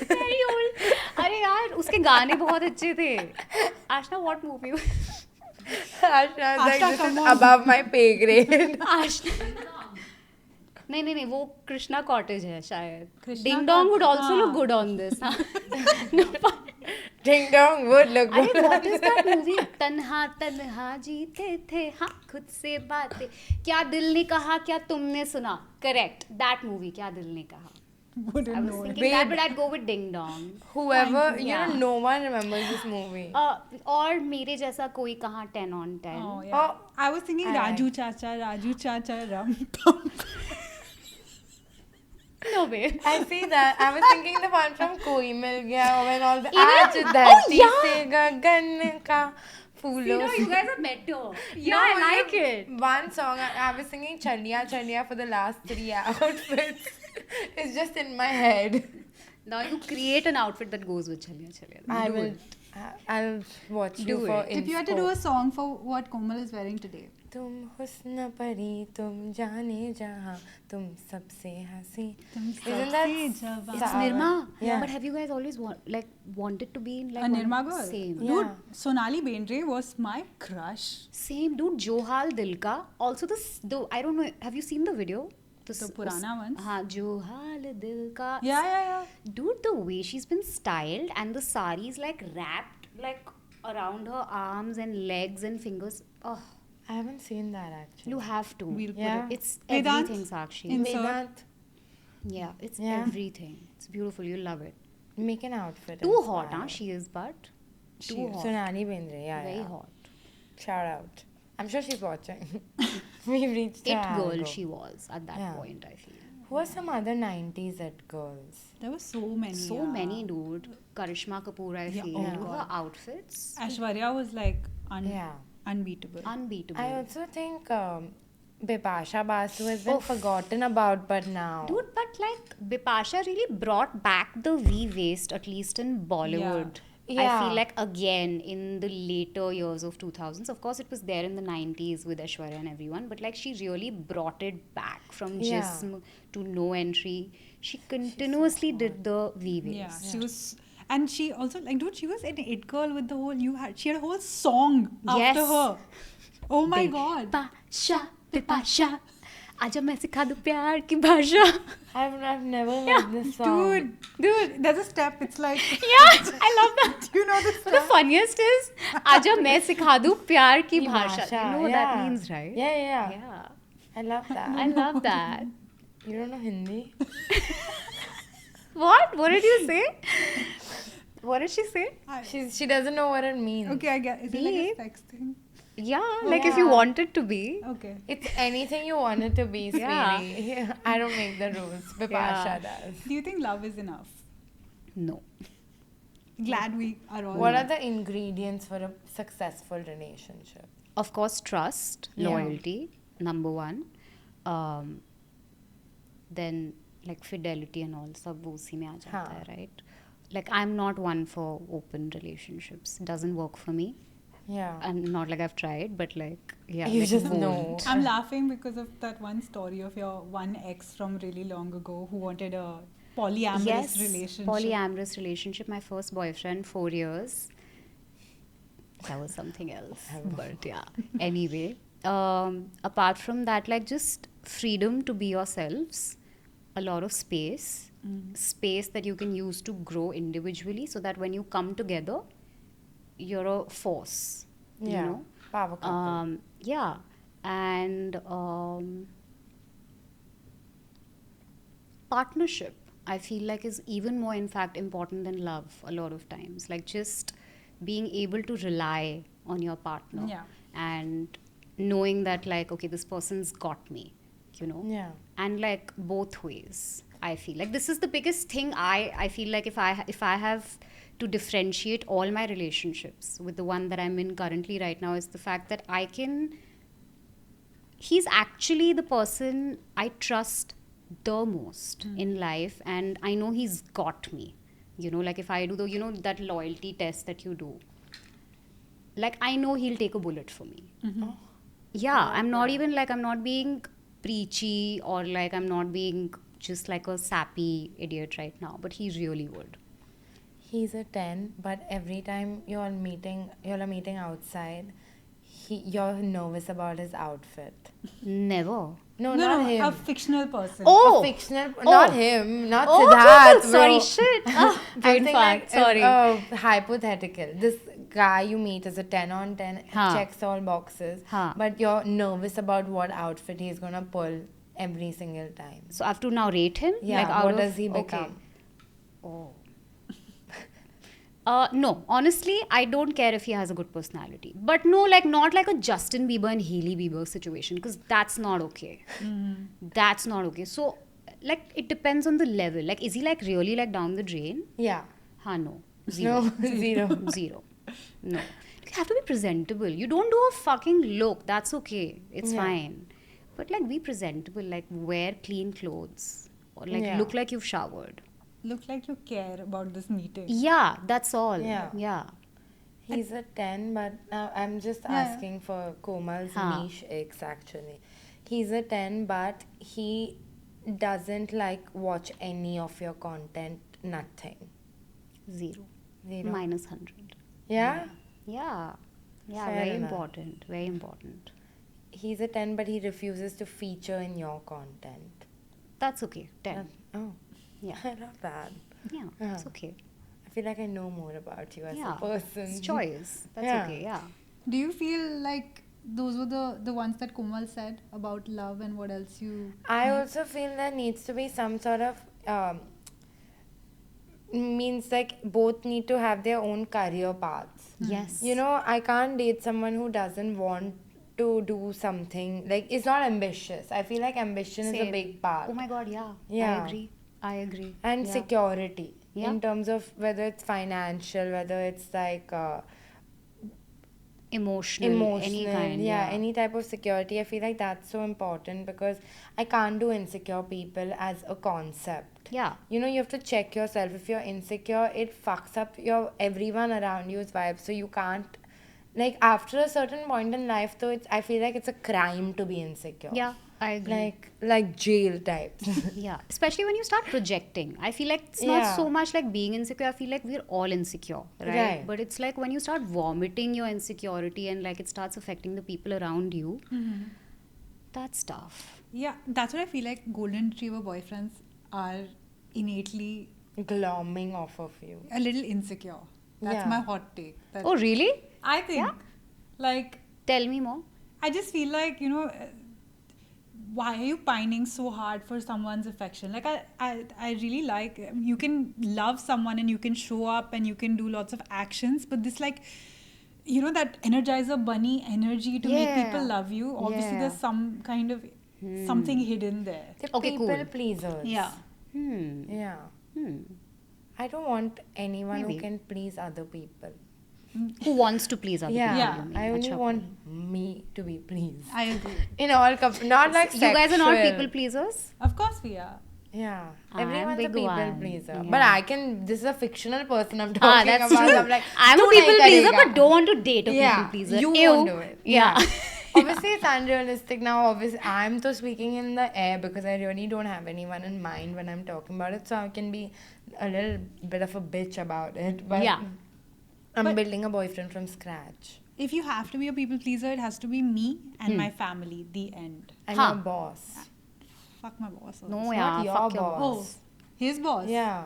Very old. अरे यार उसके गाने बहुत अच्छे थे. Ashna, what movie? Ashna is like, Ashna, this come is on. above my pay grade. Ashna. नहीं वो Krishna cottage है शायद. Krishna Ding Dong would Cottage, also हाँ. look good on this. No, Ding dong would look good. अरे what is that movie? तन्हा तन्हा जीते थे हाँ खुद से बातें क्या दिल ने कहा क्या तुमने सुना. Correct, that movie क्या दिल ने कहा. I Wouldn't was know it. thinking that, but I'd go with Ding Dong. Whoever, you Yeah. know, no one remembers this movie. और मेरे जैसा कोई कहाँ 10 on 10. Oh, yeah. Oh, I was thinking I Raju Chacha, Ram Pam. No way. I see that. I was thinking the one from Koi Mil Gaya when all the Even- Aaj Dharti yeah. Se Gagan Ka Phoolon You guys are better. Yeah, I like it. One song, I was singing Chandiya Chandiya for the last 3 outfits. It's just in my head. Now you create an outfit that goes with Chaliya Chaliya. I will. I'll watch you Do for it. If you had to do a song for what Komal is wearing today. तुम हुस्न परी तुम जाने जहाँ तुम सबसे हंसी. Isn't that It's It's Nirma. Yeah. But have you guys always wanted to be in like a one- Nirma girl? Same. Yeah. Dude, Sonali Bendre was my crush. Same dude. Johal Dilka. Also the I don't know. Have you seen the video? The Purana ones? हाँ Johal Dilka. Yeah. Dude, the way she's been styled and the sari is like wrapped like around her arms and legs and fingers. Oh, I haven't seen that actually. you have to. We'll put Yeah. it. It's Vedant, everything, Sakshi. insert. Vedant, Yeah, it's Yeah. everything. It's beautiful. You'll love it. make an outfit. Too and hot, style. huh? She is, but She too is. hot. Sonali Bendre, yeah. Very yeah. hot. Shout out. I'm sure she's watching. We've reached It her girl algo. she was at that Yeah. point, I feel. Who are some other 90s it girls? There were so many. So yeah. many, dude. Karishma Kapoor, I Yeah, feel. oh Dude, her God. outfits. Aishwarya was like Yeah. unbeatable. Unbeatable. I also think Bipasha Basu has been Oof. forgotten about, but now. Dude, but like Bipasha really brought back the V waist, at least in Bollywood. I Yeah. feel like again in the later years of 2000s. Of course, it was there in the 90s with Aishwarya and everyone, but like she really brought it back from Yeah. Jism to No Entry. She continuously did the V waist. Yeah, she was, and she also like, dude, she was an it girl with the whole. She had a whole song after Yes. her. Oh my god. Bipasha, Bipasha. आजा मैं सिखा दूं प्यार की भाषा. I've never heard this song. Dude, there's a step. It's like, Yeah, I love that. you know this But the step. funniest is, आजा मैं सिखा दूं प्यार की Ki भाषा. bhasha, You know what yeah. that means, right? Yeah. Yeah. I love that. I love that. You don't know Hindi? What? What did you say? What did she say? She doesn't know what it means. Okay, I get. Is it like a Babe. sex thing? Yeah, like if you Yeah. want it to be. Okay. It's anything you want it to be, sweetie. Yeah. I don't make the rules. Bipasha Yeah. does. Do you think love is enough? No. Glad we are all. What are the ingredients for a successful relationship? Of course, trust, Yeah. loyalty, number one. Then like fidelity and all, सब वो उसी में आ जाता हाँ. है, right? Like I'm not one for open relationships. Doesn't work for me. Yeah. And not like I've tried, but like yeah, You like just won't. know. I'm laughing because of that one story of your one ex from really long ago who wanted a polyamorous Yes, relationship. polyamorous relationship. My first boyfriend, 4 years. That was something else. But yeah. Anyway, apart from that, like just freedom to be yourselves, a lot of space, space that you can use to grow individually, so that when you come together, you're a force. Yeah. You know. Power couple. Yeah, and partnership, I feel like, is even more, in fact, important than love a lot of times. Like just being able to rely on your partner Yeah. and knowing that, like, okay, this person's got me. you know? Yeah. And like both ways, I feel like this is the biggest thing. I feel like if I have to differentiate all my relationships with the one that I'm in currently right now, is the fact that he's actually the person I trust the most in life, and I know he's got me. You know, like if I do the, you know, that loyalty test that you do, like I know he'll take a bullet for me. Oh, Yeah, I'm not even like, I'm not being preachy or like I'm not being just like a sappy idiot right now, but he really would. he's a 10, but every time you're meeting outside, you're nervous about his outfit. Never. No, No, not no, him. a fictional person. Oh! A fictional, not him, not Oh, Siddharth. sorry, bro. shit. Oh, I'm brain saying fart, like, sorry. hypothetical. This guy you meet is a 10 on 10, Huh. checks all boxes, Huh. but you're nervous about what outfit he's gonna pull every single time. So I have to now rate him? Yeah, like out what of, does he okay. become? Oh. No, honestly, I don't care if he has a good personality. But no, like not like a Justin Bieber and Hailey Bieber situation, because that's not okay. That's not okay. So, like, it depends on the level. Like, is he like really like down the drain? Yeah. No. Zero. No, zero. Zero. No. You have to be presentable. You don't do a fucking look. That's okay. It's Yeah. fine. But like, be presentable. Like, wear clean clothes. Or like, Yeah. look like you've showered. Look like you care about this meeting. Yeah, that's all. Yeah. Yeah. He's a 10, but now I'm just Yeah. asking for Komal's Huh. niche X actually. He's a 10, but he doesn't like watch any of your content, nothing. Zero. Zero. Minus 100. Yeah? Yeah. Yeah, Fair very enough. important. Very important. He's a 10, but he refuses to feature in your content. That's okay. 10. Oh, Yeah. I love that. Yeah, it's okay. I feel like I know more about you as Yeah. a person. It's choice. That's Yeah. okay. Yeah. Do you feel like those were the ones that Komal said about love and what else you... I also feel there needs to be some sort of means like both need to have their own career paths. Yes. You know, I can't date someone who doesn't want to do something like it's not ambitious. I feel like ambition is a Same. big part. Oh my god, yeah. Yeah. I agree. And Yeah. security Yeah. in terms of whether it's financial, whether it's like Emotional, any kind. yeah, any type of security. I feel like that's so important because I can't do insecure people as a concept. Yeah. You know, you have to check yourself. If you're insecure, it fucks up your everyone around you's vibe. So you can't, like, after a certain point in life, though, I feel like it's a crime to be insecure. Yeah, I agree. Like jail types. Yeah, especially when you start projecting. I feel like it's Yeah. not so much like being insecure. I feel like we're all insecure, right? Right. But it's like when you start vomiting your insecurity and like it starts affecting the people around you, that's tough. Yeah, that's what I feel like golden retriever boyfriends are innately Glomming off of you. a little insecure. That's Yeah. my hot take. That Oh, really? I think, Yeah? like, Tell me more. I just feel like, you know, why are you pining so hard for someone's affection? Like, I really like, you can love someone and you can show up and you can do lots of actions, but this, like, you know, that Energizer Bunny energy to make Yeah. people love you, obviously Yeah. there's some kind of something hidden there. They're Okay, people cool. pleasers. Yeah. Yeah. Hmm. I don't want anyone Maybe. who can please other people. Who wants to please other Yeah, people? you mean? I only Acha, want me to be pleased. I agree. In all, not like you guys are not sexual. people pleasers? Of course we are. Yeah, I'm everyone's a big people one. pleaser. Yeah. But I can. This is a fictional person I'm talking That's about. true. I'm like, I'm a "Tu people nahi pleaser, karega." but don't want to date a Yeah, people pleaser. you Ew. won't do it. Yeah. Obviously, it's unrealistic now. Obviously, I'm just speaking in the air because I really don't have anyone in mind when I'm talking about it. So I can be a little bit of a bitch about it. But Yeah. I'm But- building a boyfriend from scratch. If you have to be a people pleaser, it has to be me and my family. The end. And Huh. your boss. Fuck my boss. No, It's yeah. not your Fuck your boss. boss. Oh, his boss. Yeah.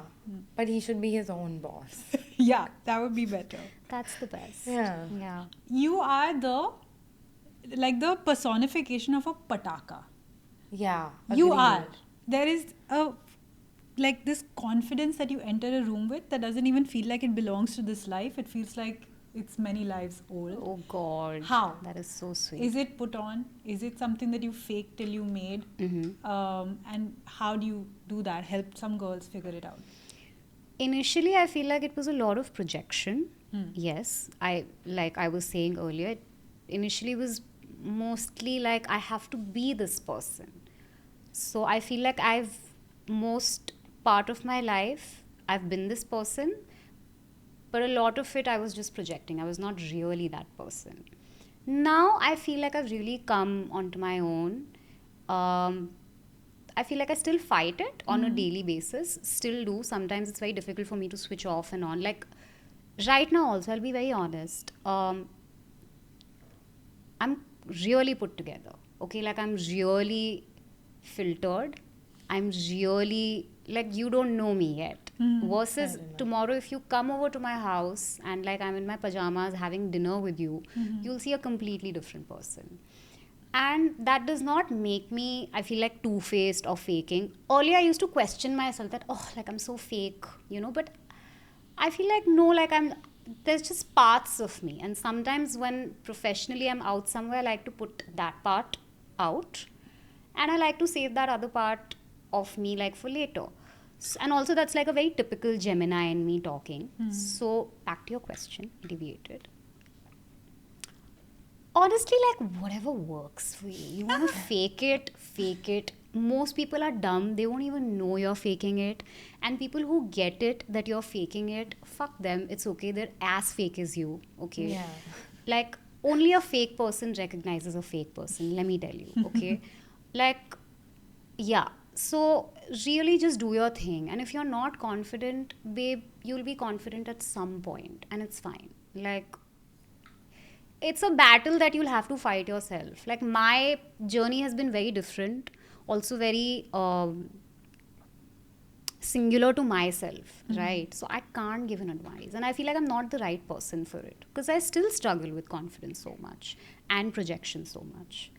But he should be his own boss. Yeah, that would be better. That's the best. Yeah. Yeah. You are the personification of a pataka. Yeah. You agreed. are. There is this confidence that you enter a room with that doesn't even feel like it belongs to this life. It feels like it's many lives old. Oh God. How? That is so sweet. Is it put on? Is it something that you fake till you made? And how do you do that? Help some girls figure it out. Initially, I feel like it was a lot of projection. Yes, I was saying earlier, initially it was mostly like I have to be this person. So I feel like most part of my life I've been this person, but a lot of it I was just projecting. I was not really that person. Now I feel like I've really come onto my own. I feel like I still fight it on a daily basis. Still do. Sometimes it's very difficult for me to switch off and on. Like right now, also, I'll be very honest. I'm really put together. Okay, like I'm really filtered. I'm really like you don't know me yet. Versus tomorrow, if you come over to my house and like I'm in my pajamas having dinner with you, you'll see a completely different person. And that does not make me, I feel like, two-faced or faking. Earlier, I used to question myself that, oh, like I'm so fake, but I feel like, no, like there's just parts of me. And sometimes when professionally I'm out somewhere, I like to put that part out. And I like to save that other part of me, like, for later. And also, that's like a very typical Gemini in me talking. So, back to your question, deviated. Honestly, like whatever works for you. You want to fake it. Most people are dumb. They won't even know you're faking it. And people who get it that you're faking it, fuck them. It's okay. They're as fake as you. Okay. Yeah. Like only a fake person recognizes a fake person. Let me tell you. Okay. Like, yeah. So really just do your thing. And if you're not confident, babe, you'll be confident at some point. And it's fine. Like, it's a battle that you'll have to fight yourself. Like my journey has been very different, also very singular to myself, right? So I can't give an advice, and I feel like I'm not the right person for it because I still struggle with confidence so much and projection so much.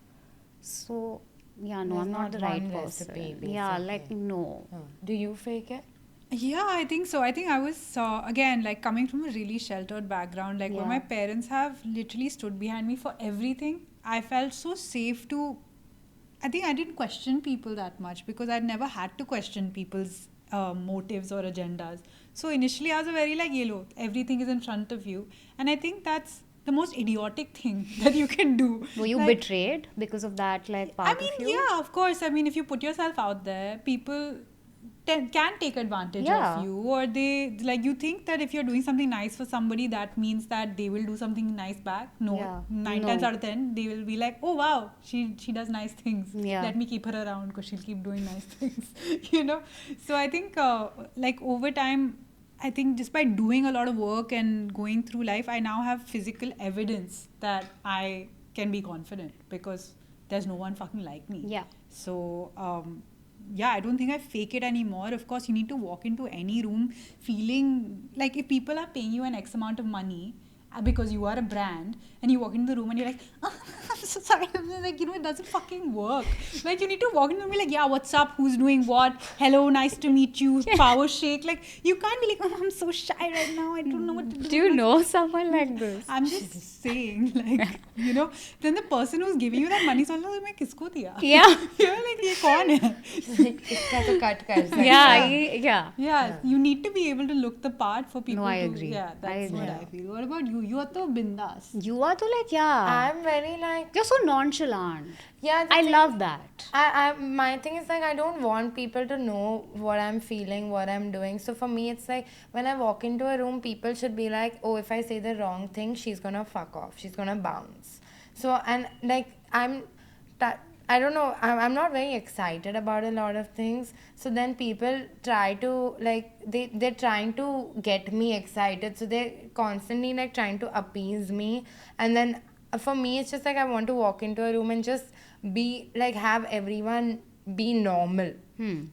So yeah, no, There's I'm not the right one person. recipe, Yeah, basically. like no. Do you fake it? Yeah, I think so. I think I was, again, like coming from a really sheltered background, like where Yeah. my parents have literally stood behind me for everything. I felt so safe to, I think I didn't question people that much because I'd never had to question people's motives or agendas. So initially I was a very like, yellow, everything is in front of you. And I think that's the most idiotic thing that you can do. Were you Like, betrayed because of that, like I part mean, of you? yeah, of course. I mean, if you put yourself out there, people can take advantage Yeah. of you, or they like you think that if you're doing something nice for somebody, that means that they will do something nice back. No, Yeah. 9 No. times out of 10, they will be like, oh wow, she does nice things. Yeah. Let me keep her around because she'll keep doing nice things. So I think like over time, I think just by doing a lot of work and going through life, I now have physical evidence that I can be confident because there's no one fucking like me. Yeah. So yeah, I don't think I fake it anymore. Of course, you need to walk into any room feeling like if people are paying you an X amount of money because you are a brand and you walk into the room and you're like, oh, I'm so sorry. I'm like, it doesn't fucking work. Like, you need to walk in and be like, yeah, what's up? Who's doing what? Hello, nice to meet you. Power shake. Like, you can't be like, oh, I'm so shy right now. I don't know what to do. Do you know someone like this? I'm just saying, like, then the person who's giving you that money is also like, kisko diya? Yeah. You're like, ye kaun hai? इसका तो cut कर सकते Yeah, हैं. yeah. Yeah, you need to be able to look the part for people No, I to... agree. Yeah, I that's what agree. I feel. What about you? You are so bindas. You are to like, yeah. I'm very like, You're so nonchalant. yeah. the I thing- love that. My thing is like I don't want people to know what I'm feeling, what I'm doing. So for me, it's like when I walk into a room, people should be like, oh, if I say the wrong thing, she's gonna fuck off. She's gonna bounce. So and like I don't know. I'm not very excited about a lot of things. So then people try to like they're trying to get me excited. So they're constantly like trying to appease me. And then for me, it's just like I want to walk into a room and just be like have everyone be normal.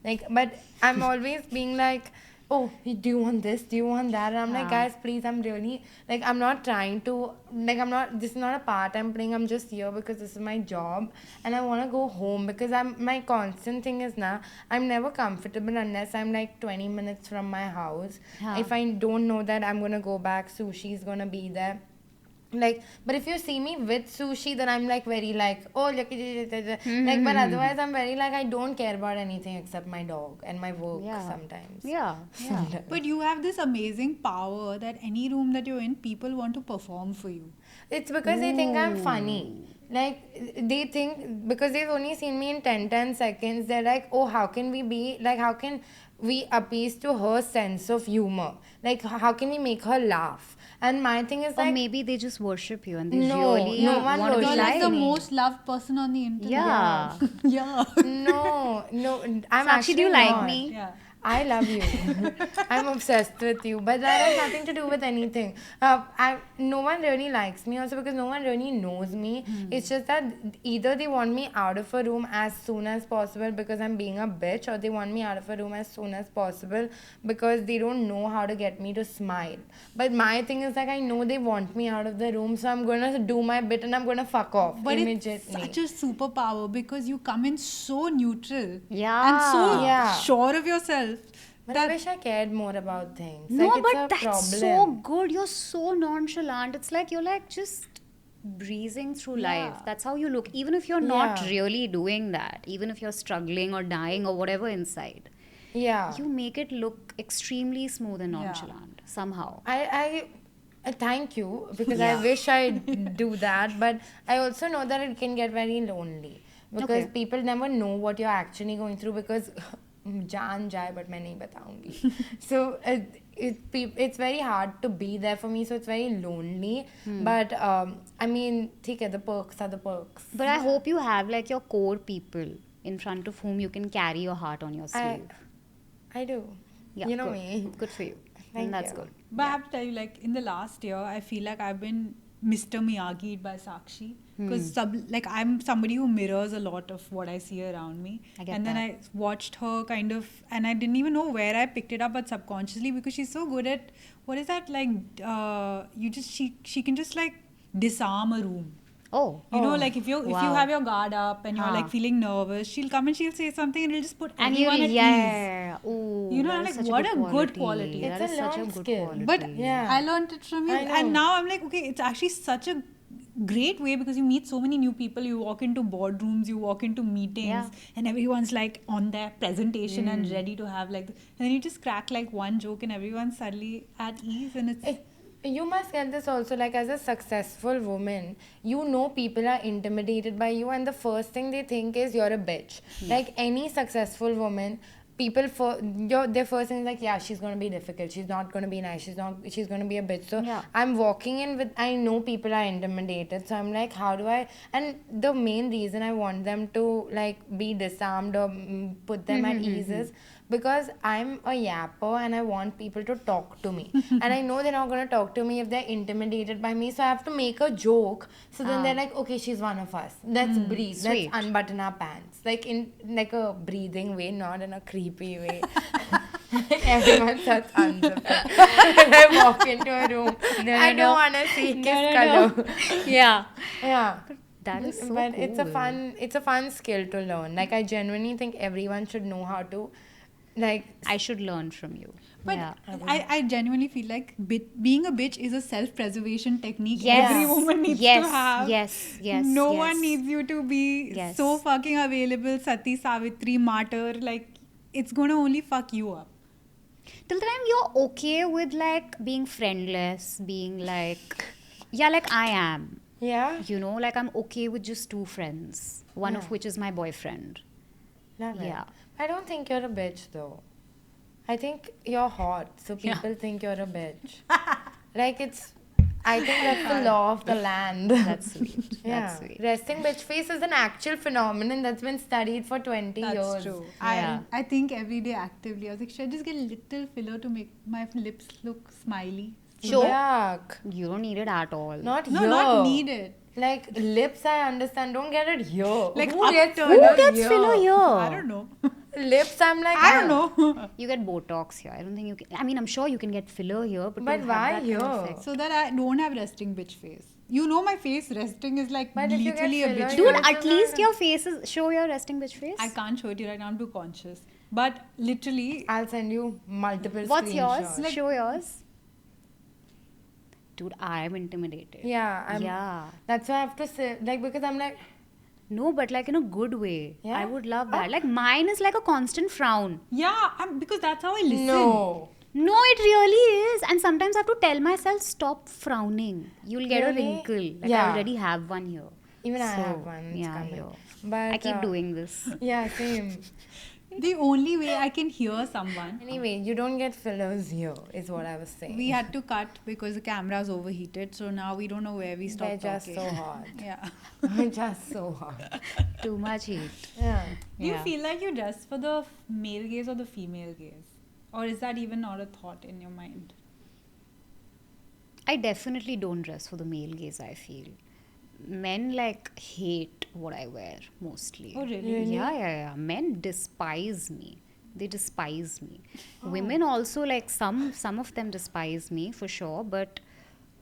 Like, but I'm always being like, oh, do you want this? Do you want that? And I'm like, guys, please, I'm really, like, I'm not trying to, like, this is not a part I'm playing. I'm just here because this is my job. And I want to go home because my constant thing is now, I'm never comfortable unless I'm like 20 minutes from my house. Yeah. If I don't know that I'm going to go back, sushi's going to be there. Like, but if you see me with sushi, then I'm like very like, oh, like, but otherwise I'm very like, I don't care about anything except my dog and my work Yeah. sometimes. Yeah. Yeah. But you have this amazing power that any room that you're in, people want to perform for you. It's because they think I'm funny. Like, they think, because they've only seen me in 10 seconds, they're like, oh, how can we appease to her sense of humor? Like, how can we make her laugh? And my thing is Or like, maybe they just worship you and they No, really no one want to be You're like like the me. most loved person on the internet. Yeah. Yeah. no, I'm Sakshi, actually do you like not. me? Yeah. I love you. I'm obsessed with you, but that has nothing to do with anything. No one really likes me also because no one really knows me. It's just that either they want me out of a room as soon as possible because I'm being a bitch, or they want me out of a room as soon as possible because they don't know how to get me to smile. But my thing is like, I know they want me out of the room, so I'm gonna do my bit and I'm gonna fuck off But immediately. it's such a superpower because you come in so neutral Yeah. and so Yeah. sure of yourself. But I wish I cared more about things. No, like, it's but a that's problem. so good. You're so nonchalant. It's like you're like just breezing through Yeah. life. That's how you look. Even if you're not Yeah. really doing that, even if you're struggling or dying or whatever inside, Yeah. you make it look extremely smooth and Yeah. nonchalant somehow. I thank you because Yeah. I wish I do that, but I also know that it can get very lonely because Okay. people never know what you're actually going through because jaan jaye but main nahi bataungi. So it's very hard to be there for me, so it's very lonely. But I mean, theek hai, the perks are the perks. But I hope you have like your core people in front of whom you can carry your heart on your I sleeve. I do. Yeah, You know good. me. Good for you. Thank And that's you. good. But I have to tell you, like in the last year, I feel like I've been Mr. Miyagi by Sakshi because like I'm somebody who mirrors a lot of what I see around me. I get And then that. I watched her kind of, and I didn't even know where I picked it up, but subconsciously because she's so good at what is that like? She can just like disarm a room. Oh. You know, like if you Wow. have your guard up and you're like Huh. feeling nervous, she'll come and she'll say something and it'll just put And you, everyone at ease. yeah. Ooh, You know, that like, is such what a a good quality. It's That a is such a learned good skill. quality. But Yeah. I learned it from you, I know. and now I'm like, okay, it's actually such a great way because you meet so many new people. You walk into boardrooms, you walk into meetings, Yeah. and everyone's like on their presentation and ready to have like, and then you just crack like one joke, and everyone's suddenly at ease, and it's You must get this also, like as a successful woman, you know people are intimidated by you, and the first thing they think is you're a bitch. Like any successful woman, their first thing is like, yeah, she's gonna be difficult, she's not gonna be nice, she's gonna be a bitch. So Yeah. I'm walking in with, I know people are intimidated, so I'm like, how do I? And the main reason I want them to like be disarmed or put them at ease is because I'm a yapper and I want people to talk to me. And I know they're not going to talk to me if they're intimidated by me. So I have to make a joke. So then they're like, okay, she's one of us. Let's breathe. Sweet. Let's unbutton our pants. Like in like a breathing way, not in a creepy way. Everyone starts unzipping. I walk into a room. I don't want to see kiss color. Yeah. Yeah. That is so But cool. it's a fun skill to learn. Like I genuinely think everyone should know how to like I should learn from you. But yeah. I genuinely feel like being a bitch is a self-preservation technique Yes. every woman needs Yes, to have. yes, yes, No yes. one needs you to be Yes. so fucking available, Sati, Savitri, martyr. Like, it's going to only fuck you up. Till the time you're okay with like being friendless, being like, yeah, like I am. yeah. You know, like I'm okay with just two friends, one of which is my boyfriend. Love it. Yeah. I don't think you're a bitch though. I think you're hot, so people think you're a bitch. Like I think that's the law of the land. That's sweet. Yeah. That's sweet. Resting bitch face is an actual phenomenon that's been studied for 20 years. That's true. Yeah. I think every day actively, I was like, should I just get a little filler to make my lips look smiley? Sure. Yuck. You don't need it at all. Not No, here. not needed. Like lips, I understand. Don't get it here. Like who gets upturned. filler Who gets here? filler here? I don't know. Lips, I'm like, I don't know. You get Botox here. I don't think you can. I mean, I'm sure you can get filler here, but, But don't why have that kind of here? effect. So that I don't have resting bitch face. You know my face resting is like But if you get literally a filler, bitch you Dude, face. also at least not- your face is. Show your resting bitch face. I can't show it to you right now, I'm too conscious. But literally, I'll send you multiple What's yours? screenshots. Show yours. Dude, I am intimidated. Yeah, Yeah. that's why I have to say, like, because I'm like, No, but like in a good way. Yeah? I would love that. Like mine is like a constant frown. Yeah, because that's how I listen. no. No, it really is. And sometimes I have to tell myself, stop frowning. You'll get a Really? wrinkle. Like Yeah. I already have one here. Even I So, have one. It's yeah, coming. here. But I keep doing this. Yeah, same. The only way I can hear someone. Anyway, you don't get fillers here, is what I was saying. We had to cut because the camera's overheated, so now we don't know where we They're stopped just talking. so hot. Yeah. They're just so hot. Too much heat. Yeah. Do you Yeah. feel like you dress for the male gaze or the female gaze? Or is that even not a thought in your mind? I definitely don't dress for the male gaze, I feel. Men like hate what I wear mostly. Oh, really? Yeah. Men despise me. They despise me. Oh. Women also like some of them despise me for sure, but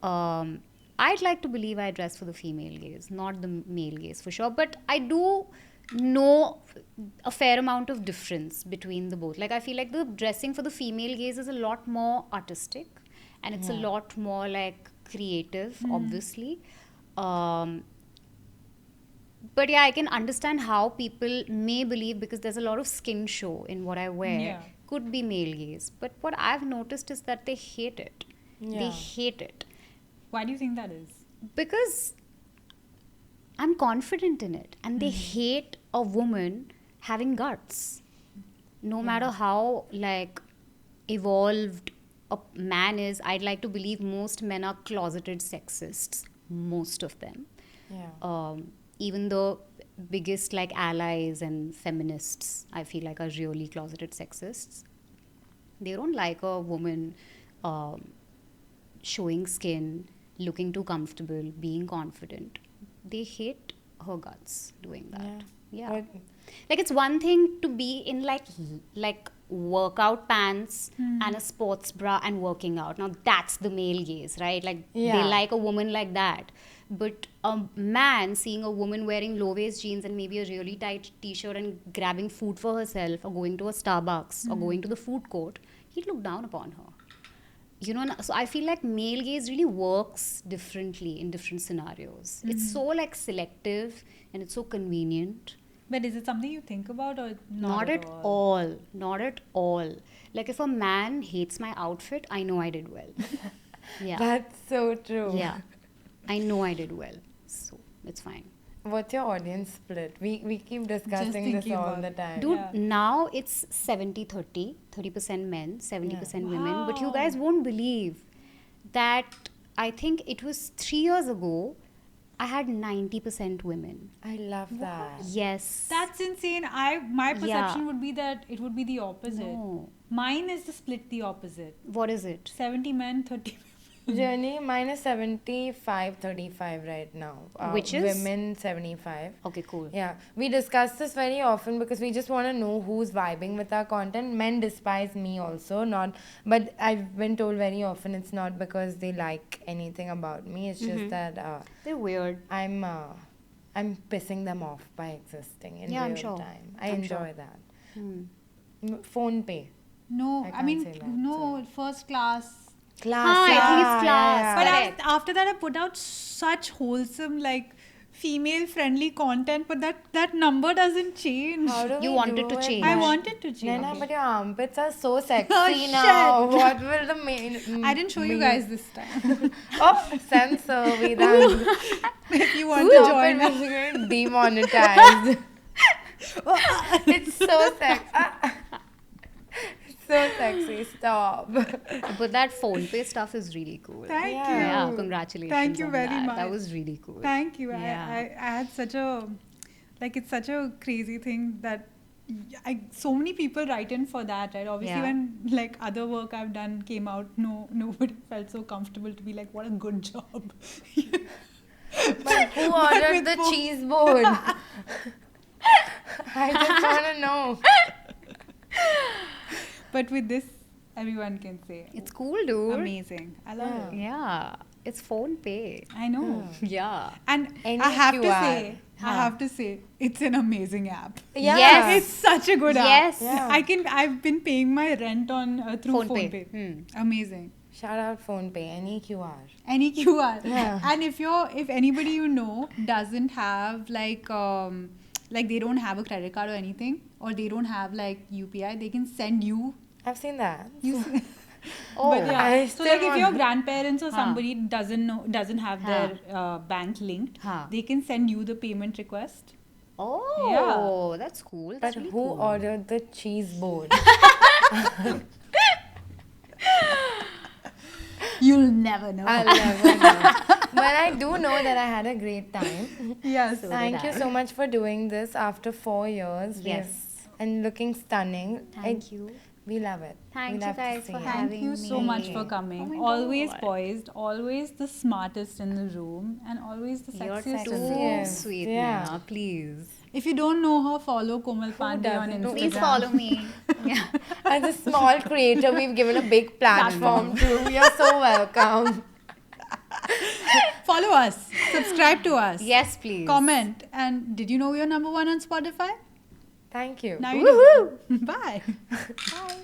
I'd like to believe I dress for the female gaze, not the male gaze for sure. But I do know a fair amount of difference between the both. Like I feel like the dressing for the female gaze is a lot more artistic and it's a lot more like creative, obviously. But yeah, I can understand how people may believe because there's a lot of skin show in what I wear. Yeah. Could be male gaze. But what I've noticed is that they hate it. They Yeah. hate it. Why do you think that is? Because I'm confident in it. And they hate a woman having guts. No matter how like evolved a man is, I'd like to believe most men are closeted sexists. Most of them. Yeah. Even the biggest like allies and feminists, I feel like are really closeted sexists. They don't like a woman showing skin, looking too comfortable, being confident. They hate her guts doing that. Yeah. But Like it's one thing to be in like workout pants and a sports bra and working out. Now that's the male gaze, right? Like they Yeah. like a woman like that. But a man seeing a woman wearing low waist jeans and maybe a really tight t-shirt and grabbing food for herself or going to a Starbucks or going to the food court, he'd look down upon her. You know, so I feel like male gaze really works differently in different scenarios. It's so like selective and it's so convenient. But is it something you think about or Not at all. Not at all. Like if a man hates my outfit, I know I did well. Yeah. that's so true. Yeah. I know I did well. So it's fine. What's your audience split? We keep discussing this thinking all about the it. time. Dude, Yeah. now it's 70-30. 30% men, 70% women. But you Wow. guys won't believe that I think it was 3 years ago, I had 90% women. I love that. Yes. That's insane. My perception Yeah. would be that it would be the opposite. No. Mine is the split the opposite. What is it? 70 men, 30 women. Journey, mine is 75-35 right now. Which is? Women 75. Okay, cool. Yeah, we discuss this very often because we just want to know who's vibing with our content. Men despise me also, but I've been told very often it's not because they like anything about me. It's just that They're weird. I'm pissing them off by existing in Yeah, I'm real sure. time. I I'm enjoy sure. that. Phone pay. No, I I can't mean, say that, no, first class. Class. I think it's yeah, class. yeah, But yeah. after that, I put out such wholesome, like, female-friendly content, but that number doesn't change. How do You we wanted do to it? change. I wanted to change. Naina, but your armpits are so sexy Oh, now. shit. What will the main? I didn't show you guys this time. Oh, censor, Vedant. If you want to Stop join it, us. we're getting demonetized. It's so sexy. So sexy. Stop. But that phone pay stuff is really cool. Thank Yeah. you. Yeah, congratulations. Thank you on very that. much. That was really cool. Thank you. Yeah. I had such a, like, it's such a crazy thing that so many people write in for that, right? Obviously, Yeah. when like other work I've done came out, nobody felt so comfortable to be like, what a good job. But who ordered with the phone- cheese board? I just want to know. But with this, everyone can say, It's cool, dude. amazing. I love it. Yeah. It's phone pay. I know. Yeah. And Any I have to QR. say, it's an amazing app. Yeah. Yes. It's such a good app. Yes. Yeah. I've been paying my rent on through Phone PhonePe. pay. Amazing. Shout out PhonePe, any QR. Any QR. Yeah. And if anybody you know doesn't have like they don't have a credit card or anything, or they don't have like UPI, they can send you. I've seen that. Oh, But yeah, I so still like if want- your grandparents or somebody doesn't have their bank linked, they can send you the payment request. Oh, that's cool. But That's really who cool. ordered the cheese board? You'll never know. I'll never know. But I do know that I had a great time. Yes. Thank you so much for doing this after 4 years. Yes. And looking stunning. Thank you. We love it. Thank we you love to guys see for it. having Thank you so me. much for coming. Oh my Always God. poised, always the smartest in the room, and always the You're sexiest in the too room. Yes. sweet, Yeah. Naina. Please. If you don't know her, follow Komal Pandey on doesn't? Instagram. Please follow me. Yeah. As a small creator, we've given a big platform to. You're so welcome. Follow us. Subscribe to us. Yes, please. Comment. And did you know we are #1 on Spotify? Thank you. Now you do. Bye. Bye.